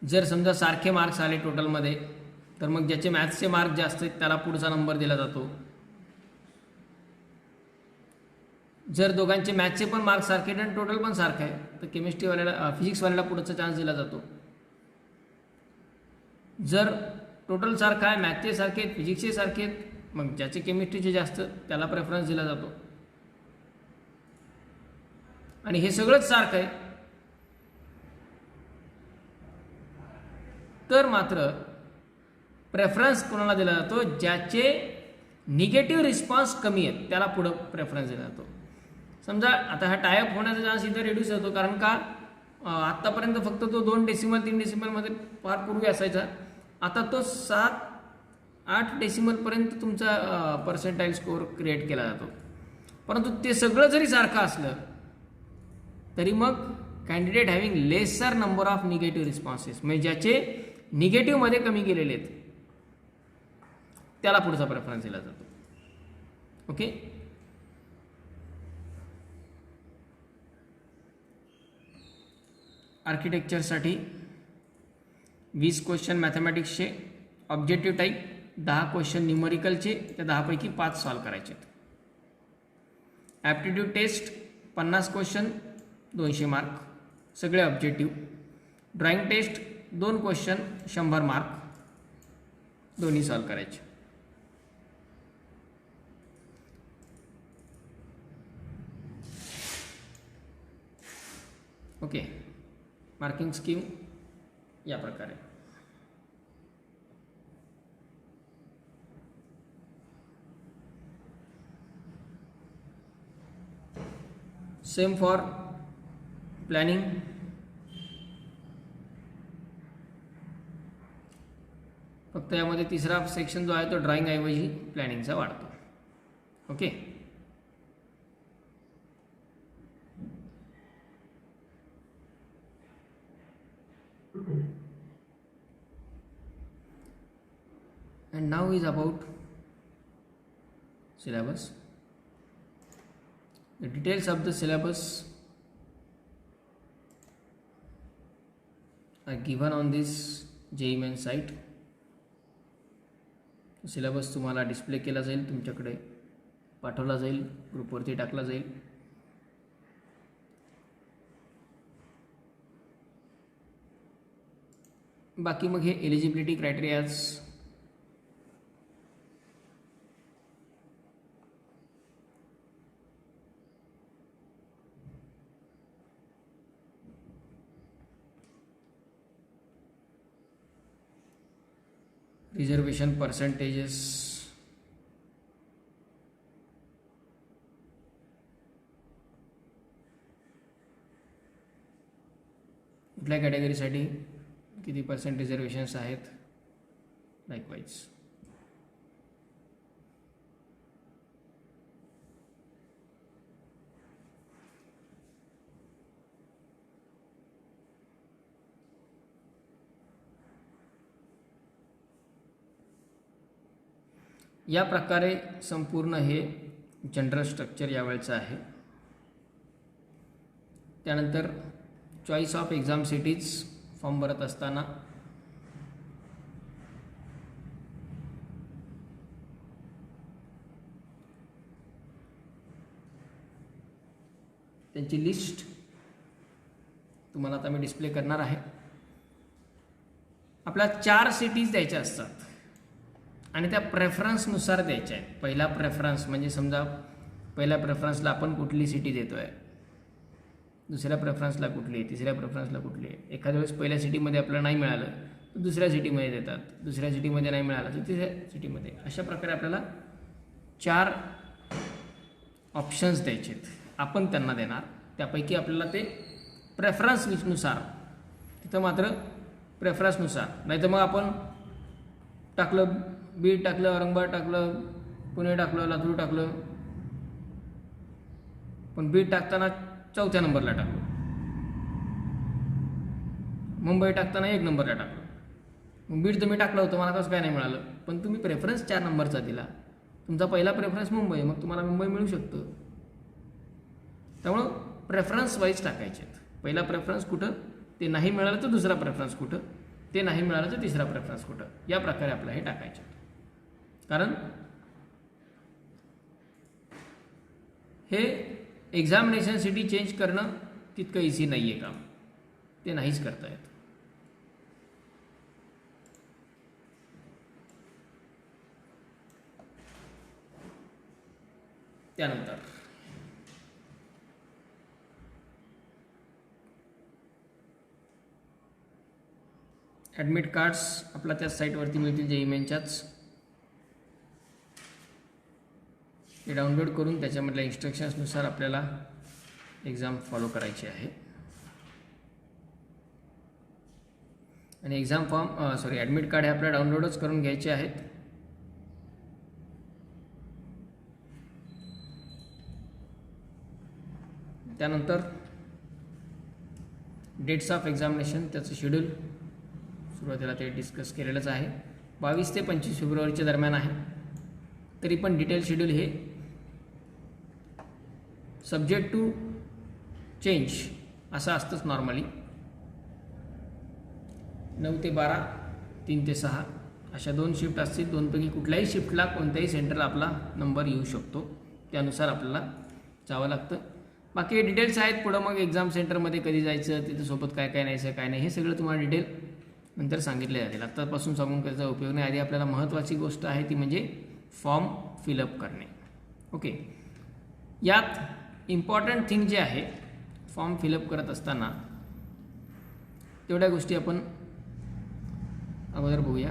जर समजा सारखे मार्क्स आले टोटलमध्ये, तर मग ज्याचे मॅथ्सचे मार्क जास्त आहेत त्याला पुढचा नंबर दिला जातो. जर दोघांचे मॅथ्सचे पण मार्क्स सारखे आणि टोटल पण सारखं आहे, तर केमिस्ट्रीवाल्याला, फिजिक्सवाल्याला पुढचा चान्स दिला जातो. जर टोटल सारखं आहे, मॅथ्सचे सारखे आहेत, फिजिक्सचे सारखे आहेत, मग ज्याचे केमिस्ट्रीचे जास्त त्याला प्रेफरन्स दिला जातो. आणि हे सगळंच सारखं आहे तर मात्र प्रेफरन्स कोणाला दिला जातो, ज्याचे निगेटिव्ह रिस्पॉन्स कमी आहेत त्याला पुढं प्रेफरन्स दिला जातो. समजा आता हा टायअप होण्याचा चान्स इथं रिड्यूस होतो, कारण का आत्तापर्यंत फक्त तो 2 डेसिमल 3 डेसिमलमध्ये फार पूर्वी असायचा, आता तो 7-8 डेसिमलपर्यंत तुमचा पर्सेंटाईल स्कोअर क्रिएट केला जातो. परंतु ते सगळं जरी सारखं असलं तरी मग candidate having laser number of negative responses, म्हणजे ज्याचे निगेटिव्हमध्ये कमी गेलेले आहेत त्याला पुढचा प्रेफरन्स दिला जातो. ओके, आर्किटेक्चरसाठी 20 क्वेश्चन मॅथमॅटिक्सचे ऑब्जेक्टिव्ह टाईप, 10 क्वेश्चन न्यूमरिकलचे, त्या 10 पैकी 5 सॉल्व करायचे. ॲप्टिट्यूड टेस्ट 50 क्वेश्चन 200 मार्क, सगळे objective. Drawing test 2 question 100 mark, दोन्ही सॉल्व करायचे. ओके, मार्किंग स्कीम या प्रकारे. Same for planning. फक्त यामध्ये तिसरा सेक्शन जो आहे तो ड्रॉइंग ऐवजी प्लॅनिंगचा वाढतो. Okay, and now is about syllabus. The details of the syllabus are given on this JEE Main site. Syllabus तुम्हाला डिस्प्ले केला जाईल, तुमच्याकडे पाठवला जाईल, ग्रुपवरती टाकला जाईल. बाकी मग हे एलिजिबिलिटी क्रायटेरियाज रिझर्वेशन पर्सेंटेजेस, कुठल्या कॅटेगरीसाठी किती पर्सेंट रिझर्वेशन्स आहेत, लाईकवाईज. या प्रकारे संपूर्ण हे जनरल स्ट्रक्चर यावेळचं आहे. त्यानंतर choice of exam cities form भरत असताना त्यांची लिस्ट तुम्हाला आता मी डिस्प्ले करणार आहे. आपल्याला 4 सिटीज द्यायच्या असतात आणि त्या प्रेफरन्सनुसार द्यायच्या आहेत. पहिला प्रेफरन्स म्हणजे समजा पहिल्या प्रेफरन्सला आपण कुठली सिटी देतो आहे, दुसऱ्या प्रेफरन्सला कुठली, तिसऱ्या प्रेफरन्सला कुठली. एखाद्या वेळेस पहिल्या सिटीमध्ये आपल्याला नाही मिळालं तर दुसऱ्या सिटीमध्ये देतात, दुसऱ्या सिटीमध्ये नाही मिळालं तर तिसऱ्या सिटीमध्ये. अशा प्रकारे आपल्याला 4 ऑप्शन्स द्यायचे आहेत, आपण त्यांना देणार. त्यापैकी आपल्याला ते प्रेफरन्सनुसार, तिथं मात्र प्रेफरन्सनुसार, नाही तर मग आपण टाकलं बीड टाकलं, औरंगाबाद टाकलं, पुणे टाकलं, लातूर टाकलं, पण बीड टाकताना 4थ्या नंबरला टाकलं, मुंबई टाकताना 1 नंबरला टाकलं. मग बीड तुम्ही टाकलं होतं, मला कसं काय नाही मिळालं, पण तुम्ही प्रेफरन्स 4 नंबरचा दिला. तुमचा पहिला प्रेफरन्स मुंबई, मग तुम्हाला मुंबई मिळू शकतं. त्यामुळं प्रेफरन्स वाईज टाकायचे आहेत. पहिला प्रेफरन्स कुठं, ते नाही मिळालं तर दुसरा प्रेफरन्स कुठं, ते नाही मिळालं तर तिसरा प्रेफरन्स कुठं. या प्रकारे आपल्याला हे टाकायचे. कारण हे एक्झामिनेशन सिटी चेंज करणं तितकं इझी नाही आहे काम, ते नाहीच करता येत. त्यानंतर ॲडमिट कार्ड्स आपल्या त्याच साईटवरती मिळतील, JEE मेनच्याच. ते डाउनलोड करून त्याच्यामधल्या इन्स्ट्रक्शन्सनुसार आपल्याला एक्झाम फॉलो करायची आहे. आणि एक्झाम फॉर्म ॲडमिट कार्ड हे आपल्याला डाउनलोडच करून घ्यायचे आहेत. त्यानंतर डेट्स ऑफ एक्झामिनेशन, त्याचं शेड्यूल सुरुवातीला ते डिस्कस केलेलंच आहे. 22 ते 25 फेब्रुवारीच्या दरम्यान आहे. तरी पण डिटेल शेड्यूल हे सब्जेक्ट टू चेंज असं असतंच नॉर्मली. 9 ते 12, 3 ते 6 अशा 2 शिफ्ट असतील. 2पैकी कुठल्याही शिफ्टला कोणत्याही सेंटरला आपला नंबर येऊ शकतो, त्यानुसार आपल्याला जावं लागतं. बाकी डिटेल्स आहेत पुढं. मग एक्झाम सेंटरमध्ये कधी जायचं, तिथं सोबत काय काय न्यायचं काय नाही, हे सगळं तुम्हाला डिटेल नंतर सांगितले जातील. आत्तापासून सांगून त्याचा उपयोग नाही. आधी आपल्याला महत्त्वाची गोष्ट आहे ती म्हणजे फॉर्म फिलअप करणे. ओके, यात इम्पॉर्टंट थिंग जे आहे, फॉर्म फिलअप करत असताना तेवढ्या गोष्टी आपण अगोदर बघूया.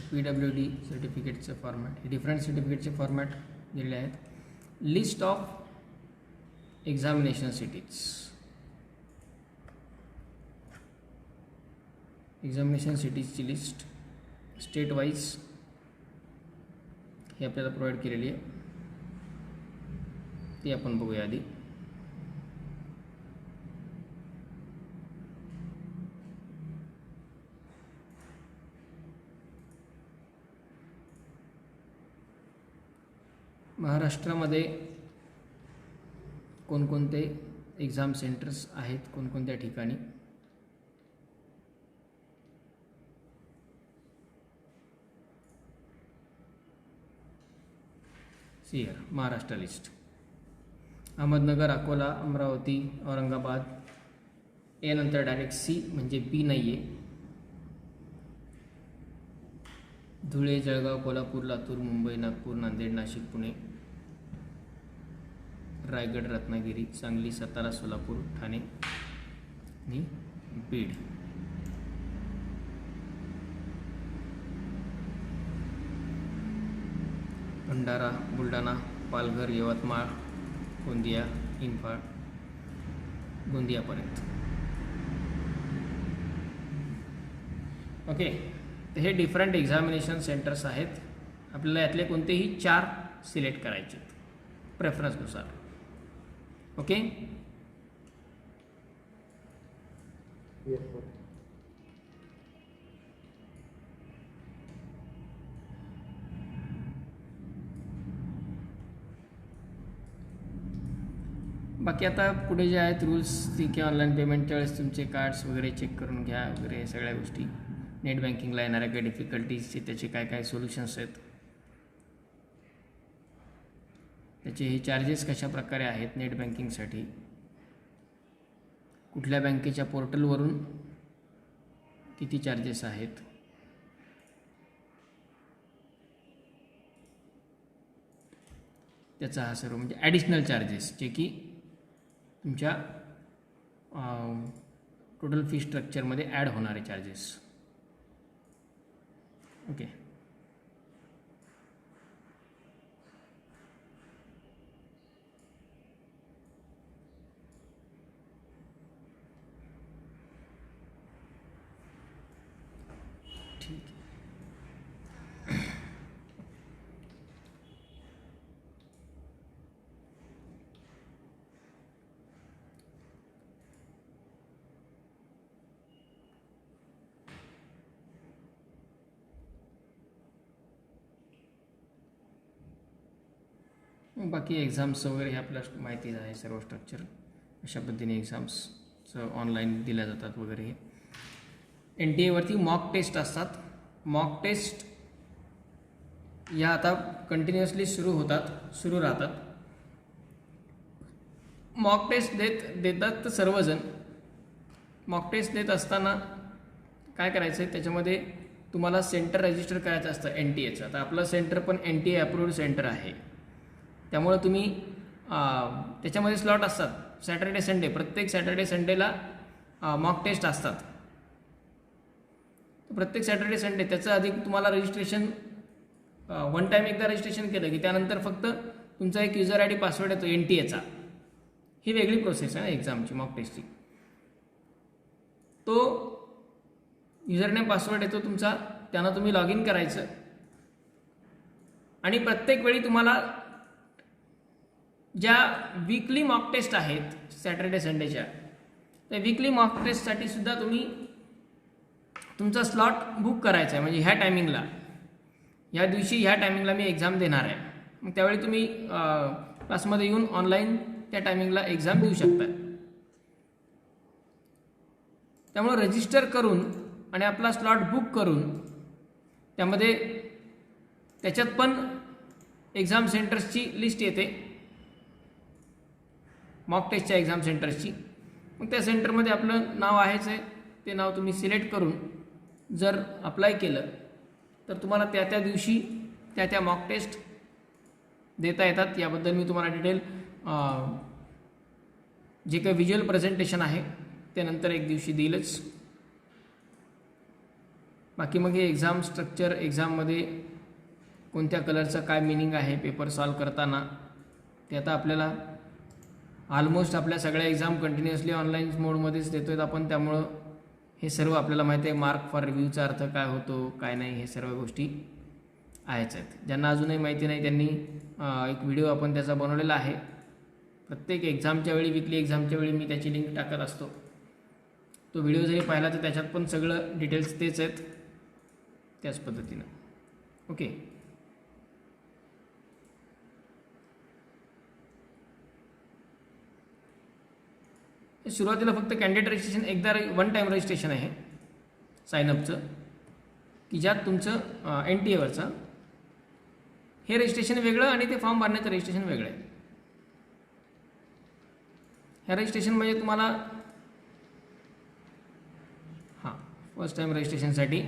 PWD सर्टिफिकेटचं फॉर्मॅट, हे डिफरंट सर्टिफिकेटचे फॉर्मॅट दिलेले आहेत. List of examination cities, examination सिटीजची लिस्ट स्टेट वाईज हे आपल्याला प्रोव्हाइड केलेली आहे, ती आपण बघूया आधी. महाराष्ट्रामध्ये कोणकोणते एक्झाम सेंटर्स आहेत, कोणकोणत्या ठिकाणी. Here Maharashtra list. Ahmednagar, Akola, Amravati, Aurangabad, A नंतर डायरेक्ट सी म्हणजे बी नाही आहे. धुळे, जळगाव, कोल्हापूर, लातूर, मुंबई, नागपूर, नांदेड, नाशिक, पुणे, रायगड, रत्नागिरी, सांगली, सातारा, सोलापूर, ठाणे आणि बीड. भंडारा, बुलढाणा, पालघर, यवतमाळ, गोंदिया, इंफाळ, गोंदियापर्यंत. ओके, तर हे डिफरंट एक्झामिनेशन सेंटर्स आहेत. आपल्याला यातले कोणतेही 4 सिलेक्ट करायचे प्रेफरन्सनुसार. ओके, बाकी आता पुढे जे आहेत रूल्स, ती की ऑनलाईन पेमेंटच्या वेळेस तुमचे कार्ड्स वगैरे चेक करून घ्या वगैरे सगळ्या गोष्टी. नेट बँकिंगला येणाऱ्या काही डिफिकल्टीजचे त्याचे काय काय सोल्युशन्स आहेत, त्याचे हे चार्जेस कशा प्रकारे आहेत नेट बँकिंगसाठी, कुठल्या बँकेच्या पोर्टलवरून किती चार्जेस आहेत, त्याचा हा सर्व म्हणजे ॲडिशनल चार्जेस जे की तुमच्या टोटल फी स्ट्रक्चरमध्ये ॲड होणारे चार्जेस. ओके, ठीक आहे. बाकी एक्झाम्स वगैरे हे आपल्याला माहितीच आहे सर्व स्ट्रक्चर, अशा पद्धतीने एक्झाम्सचं ऑनलाईन दिल्या जातात वगैरे. NTA मॉक टेस्ट असतात. मॉक टेस्ट या आता कंटिन्युअसली सुरू राहतात. मॉक टेस्ट देतात सर्वजण. मॉक टेस्ट देत असताना काय करायचं आहे, त्याच्यामध्ये तुम्हाला सेंटर रजिस्टर करायचं असतं NTAचं. आता आपलं सेंटर पण NTA अप्रूव्ड सेंटर आहे, त्यामुळे तुम्ही त्याच्यामध्ये स्लॉट असतात सॅटर्डे संडे, प्रत्येक सॅटर्डे संडेला मॉक टेस्ट असतात. प्रत्येक सॅटर्डे संडे त्याचं आधी तुम्हाला रजिस्ट्रेशन वन टाईम एकदा रजिस्ट्रेशन केलं की त्यानंतर फक्त तुमचा एक युजर ID पासवर्ड येतो NTAचा. ही वेगळी प्रोसेस आहे एक्झामची मॉक टेस्टची. तो युजरनेम पासवर्ड येतो तुमचा, त्यानं तुम्ही लॉग इन करायचं आणि प्रत्येक वेळी तुम्हाला ज्या वीकली मॉक टेस्ट आहेत सॅटर्डे संडेच्या, त्या वीकली मॉक टेस्टसाठी सुद्धा तुम्ही तुमचा स्लॉट बुक करायचा आहे, म्हणजे ह्या टायमिंगला, ह्या दिवशी ह्या टायमिंगला मी एक्झाम देणार आहे. मग त्यावेळी तुम्ही क्लासमध्ये येऊन ऑनलाईन त्या टायमिंगला एक्झाम देऊ शकता. त्यामुळं रजिस्टर करून आणि आपला स्लॉट बुक करून त्यामध्ये त्याच्यात पण एक्झाम सेंटर्सची लिस्ट येते, मॉक टेस्टच्या एक्झाम सेंटर्सची. मग त्या सेंटरमध्ये आपलं नाव आहेच आहे, ते नाव तुम्ही सिलेक्ट करून जर अप्लाय केलं तर तुम्हाला त्या त्या दिवशी त्या त्या मॉक टेस्ट देता येतात. याबद्दल मी तुम्हाला डिटेल जे काही व्हिज्युअल प्रेझेंटेशन आहे ते नंतर एक दिवशी देईलच. बाकी मग हे एक्झाम स्ट्रक्चर, एक्झाममध्ये कोणत्या कलरचं काय मिनिंग आहे पेपर सॉल्व करताना, ते आता आपल्याला ऑलमोस्ट आपल्या सगळ्या एक्झाम कंटिन्युअसली ऑनलाईन मोडमध्येच देतो आहेत आपण. त्यामुळं हे सर्व आपल्याला माहिती आहे. मार्क फॉर रिव्ह्यूचा अर्थ काय होतो, काय नाही, हे सर्व गोष्टी आहेच आहेत. ज्यांना अजूनही माहिती नाही त्यांनी एक व्हिडिओ आपण त्याचा बनवलेला आहे. प्रत्येक एक्झामच्या वेळी, वीकली एक्झामच्या वेळी मी त्याची लिंक टाकत असतो. तो व्हिडिओ जरी पाहिला तर त्याच्यात पण सगळं डिटेल्स तेच आहेत, त्याच पद्धतीनं. ओके, सुरुवातीला फक्त कॅन्डिडेट रजिस्ट्रेशन एकदा वन टाईम रजिस्ट्रेशन आहे साईनअपचं, की ज्यात तुमचं NTA हे रजिस्ट्रेशन वेगळं आणि ते फॉर्म भरण्याचं रजिस्ट्रेशन वेगळं आहे. ह्या रजिस्ट्रेशन म्हणजे तुम्हाला फर्स्ट टाईम रजिस्ट्रेशनसाठी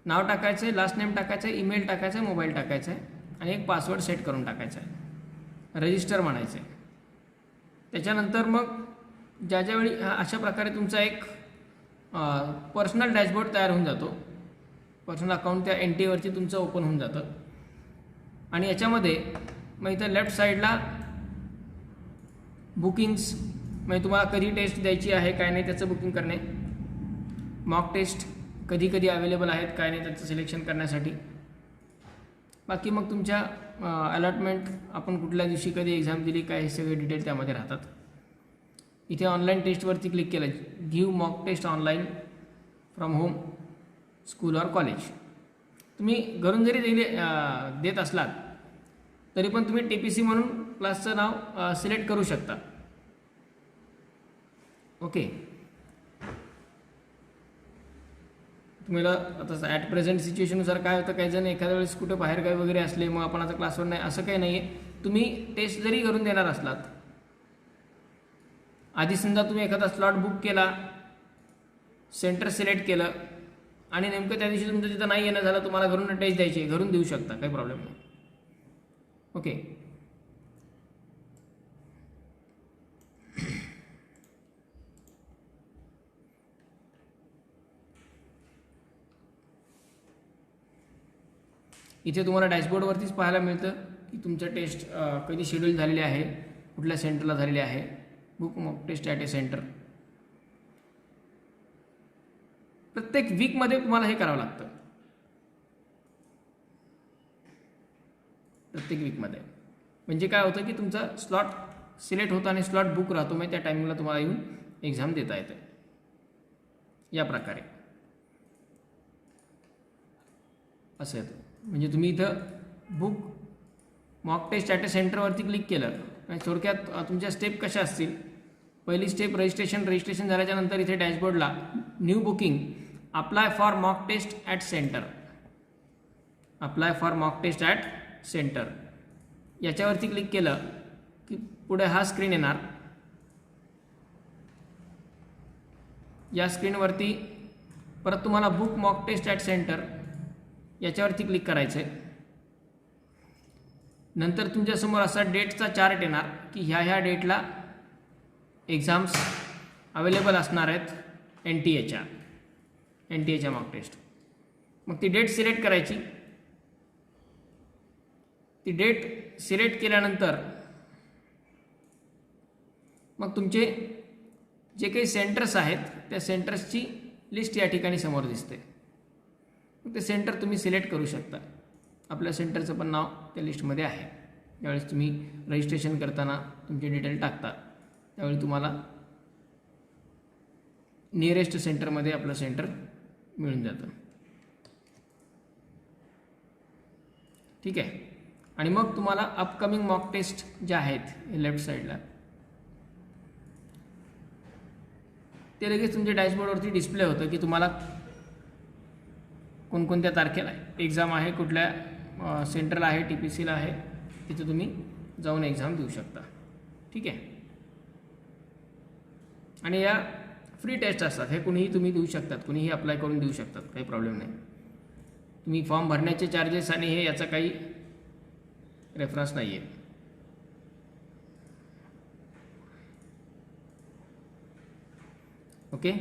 नाव टाकायचं आहे, लास्ट नेम टाकायचं आहे, ईमेल टाकायचं आहे, मोबाईल टाकायचा आहे आणि एक पासवर्ड सेट करून टाकायचा आहे, रजिस्टर म्हणायचं आहे. त्याच्यानंतर मग ज्यावेळी अशा प्रकारे तुमचा एक पर्सनल डॅशबोर्ड तयार होऊन जातो. पर्सनल अकाउंट त्या NTA तुमचं ओपन होऊन जातं आणि याच्यामध्ये मग इथं लेफ्ट साईडला बुकिंग्स, म्हणजे तुम्हाला कधी टेस्ट द्यायची आहे काय नाही त्याचं बुकिंग करणे, मॉक टेस्ट कधी कधी अवेलेबल आहेत काय नाही त्याचं सिलेक्शन करण्यासाठी. बाकी मग तुमच्या अलॉटमेंट, आपण कुठल्या दिवशी कधी एक्झाम दिली काय, हे सगळे डिटेल त्यामध्ये राहतात. इथे ऑनलाईन टेस्टवरती क्लिक केलं, give mock test online from home, school or college. तुम्ही घरून जरी देत असलात तरी पण तुम्ही TPC म्हणून क्लासचं नाव सिलेक्ट करू शकता. ओके, तुम्हाला आता ॲट प्रेझेंट सिच्युएशननुसार काय होतं, काही जण एखाद्या वेळेस कुठे बाहेरगावी वगैरे असले, मग आपण आता क्लासवर नाही, असं काही नाही आहे. तुम्ही टेस्ट जरी घरून देणार असलात, आधी समजा तुम्ही एखादा स्लॉट बुक केला, सेंटर सिलेक्ट केलं आणि नेमकं त्या दिवशी तुमचं तिथं नाही येणं झालं, तुम्हाला घरून टेस्ट द्यायची, घरून देऊ शकता, काही प्रॉब्लेम नाही. ओके, इथे तुम्हाला डॅशबोर्डवरतीच पाहायला मिळतं की तुमचं टेस्ट कधी शेड्यूल झालेले आहे, कुठल्या सेंटरला झालेले आहे. Book mock test at a centre. प्रत्येक वीकमध्ये तुम्हाला हे करावं लागतं, प्रत्येक वीकमध्ये. म्हणजे काय होतं की तुमचा स्लॉट सिलेक्ट होतो आणि स्लॉट बुक राहतो, मग त्या टायमिंगला तुम्हाला येऊन एक्झाम देता येते. या प्रकारे असं येतं. म्हणजे तुम्ही इथं book mock test at a सेंटरवरती क्लिक केलं आणि थोडक्यात तुमच्या स्टेप कशा असतील. पहिली स्टेप रजिस्ट्रेशन झाल्याच्या नंतर इथे डॅशबोर्डला new booking, apply for mock test at centre, apply for mock test at centre याच्यावरती क्लिक केलं की पुढे हा स्क्रीन येणार. या स्क्रीनवरती परत तुम्हाला book mock test at centre याच्यावरती क्लिक करायचं आहे. नंतर तुमच्यासमोर असा डेटचा चार्ट येणार की ह्या डेटला एक्झाम्स अवेलेबल असणार आहेत NTA मॉक टेस्ट. मग ती डेट सिलेक्ट करायची. ती डेट सिलेक्ट केल्यानंतर मग तुमचे जे काही सेंटर्स आहेत त्या सेंटर्सची लिस्ट या ठिकाणी समोर दिसते. मग ते सेंटर तुम्ही सिलेक्ट करू शकता. आपल्या सेंटरचं पण नाव त्या लिस्टमध्ये आहे. ज्यावेळेस तुम्ही रजिस्ट्रेशन करताना तुमचे डिटेल टाकता त्यावेळी तुम्हाला नियरेस्ट सेंटरमध्ये आपलं सेंटर मिळून जातं. ठीक आहे. आणि मग तुम्हाला अपकमिंग मॉक टेस्ट ज्या आहेत लेफ्ट साईडला ते लगेच तुमच्या डॅशबोर्डवरती डिस्प्ले होतं की तुम्हाला कोणकोणत्या तारखेला एक्झाम आहे, कुठल्या सेंटरला आहे, TPCला आहे, तिथे तुम्ही जाऊन एक्झाम देऊ शकता. ठीक आहे. आणि या फ्री टेस्ट असतात, हे कुणीही तुम्ही देऊ शकतात, कुणीही अप्लाय करून देऊ शकतात, काही प्रॉब्लेम नाही. तुम्ही फॉर्म भरण्याचे चार्जेस आणि हे याचा काही रेफरन्स नाही आहे. ओके.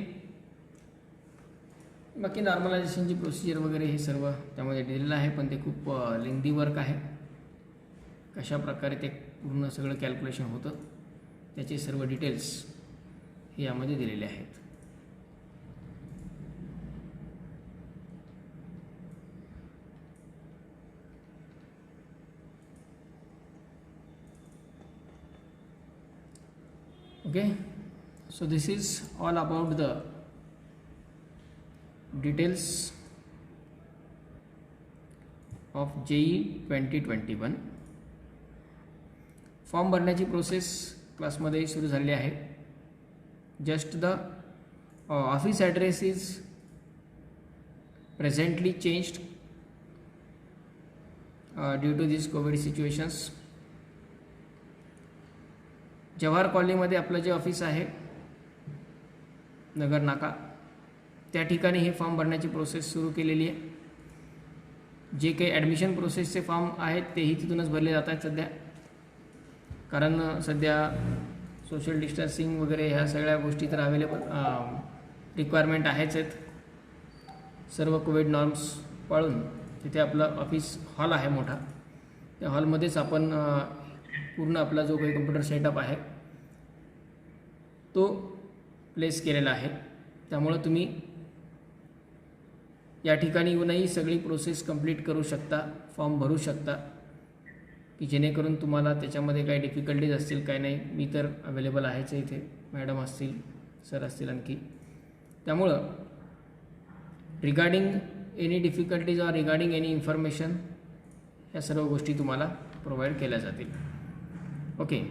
बाकी नॉर्मलायझेशनची प्रोसिजर वगैरे हे सर्व त्यामध्ये दिलेलं आहे, पण ते खूप लेंदी वर्क आहे. कशा प्रकारे ते पूर्ण सगळं कॅल्क्युलेशन होतं त्याचे सर्व डिटेल्स हे यामध्ये दिलेले आहेत. Okay, so this is all about the details of JEE 2021. Form भरण्याची प्रोसेस क्लासमध्ये सुरू झालेली आहे. Just the office address is presently changed due to this covid situations. Jawahar कॉलनीमध्ये आपलं जे ऑफिस आहे नगर नाका त्या ठिकाणी हे फॉर्म भरण्याची प्रोसेस सुरू केलेली आहे. जे काही ॲडमिशन प्रोसेसचे फॉर्म आहेत तेही तिथूनच भरले जात आहेत सध्या, कारण सध्या सोशल डिस्टन्सिंग वगैरे ह्या सगळ्या गोष्टी तर अवेलेबल रिक्वायरमेंट आहेच आहेत. सर्व कोविड नॉर्म्स पाळून तिथे आपलं ऑफिस हॉल आहे मोठा, त्या हॉलमध्येच आपण पूर्ण आपला जो काही कम्प्युटर सेटअप आहे तो प्लेस केलेला आहे. त्यामुळं तुम्ही या ठिकाणी येऊनही सगळी प्रोसेस कंप्लीट करू शकता, फॉर्म भरू शकता, की जेणेकरून तुम्हाला त्याच्यामध्ये काही डिफिकल्टीज असतील काय नाही. मी तर अवेलेबल आहेच इथे, मॅडम असतील, सर असतील आणखी. त्यामुळं regarding any difficulties or regarding any information ह्या सर्व गोष्टी तुम्हाला प्रोव्हाइड केल्या जातील. ओके.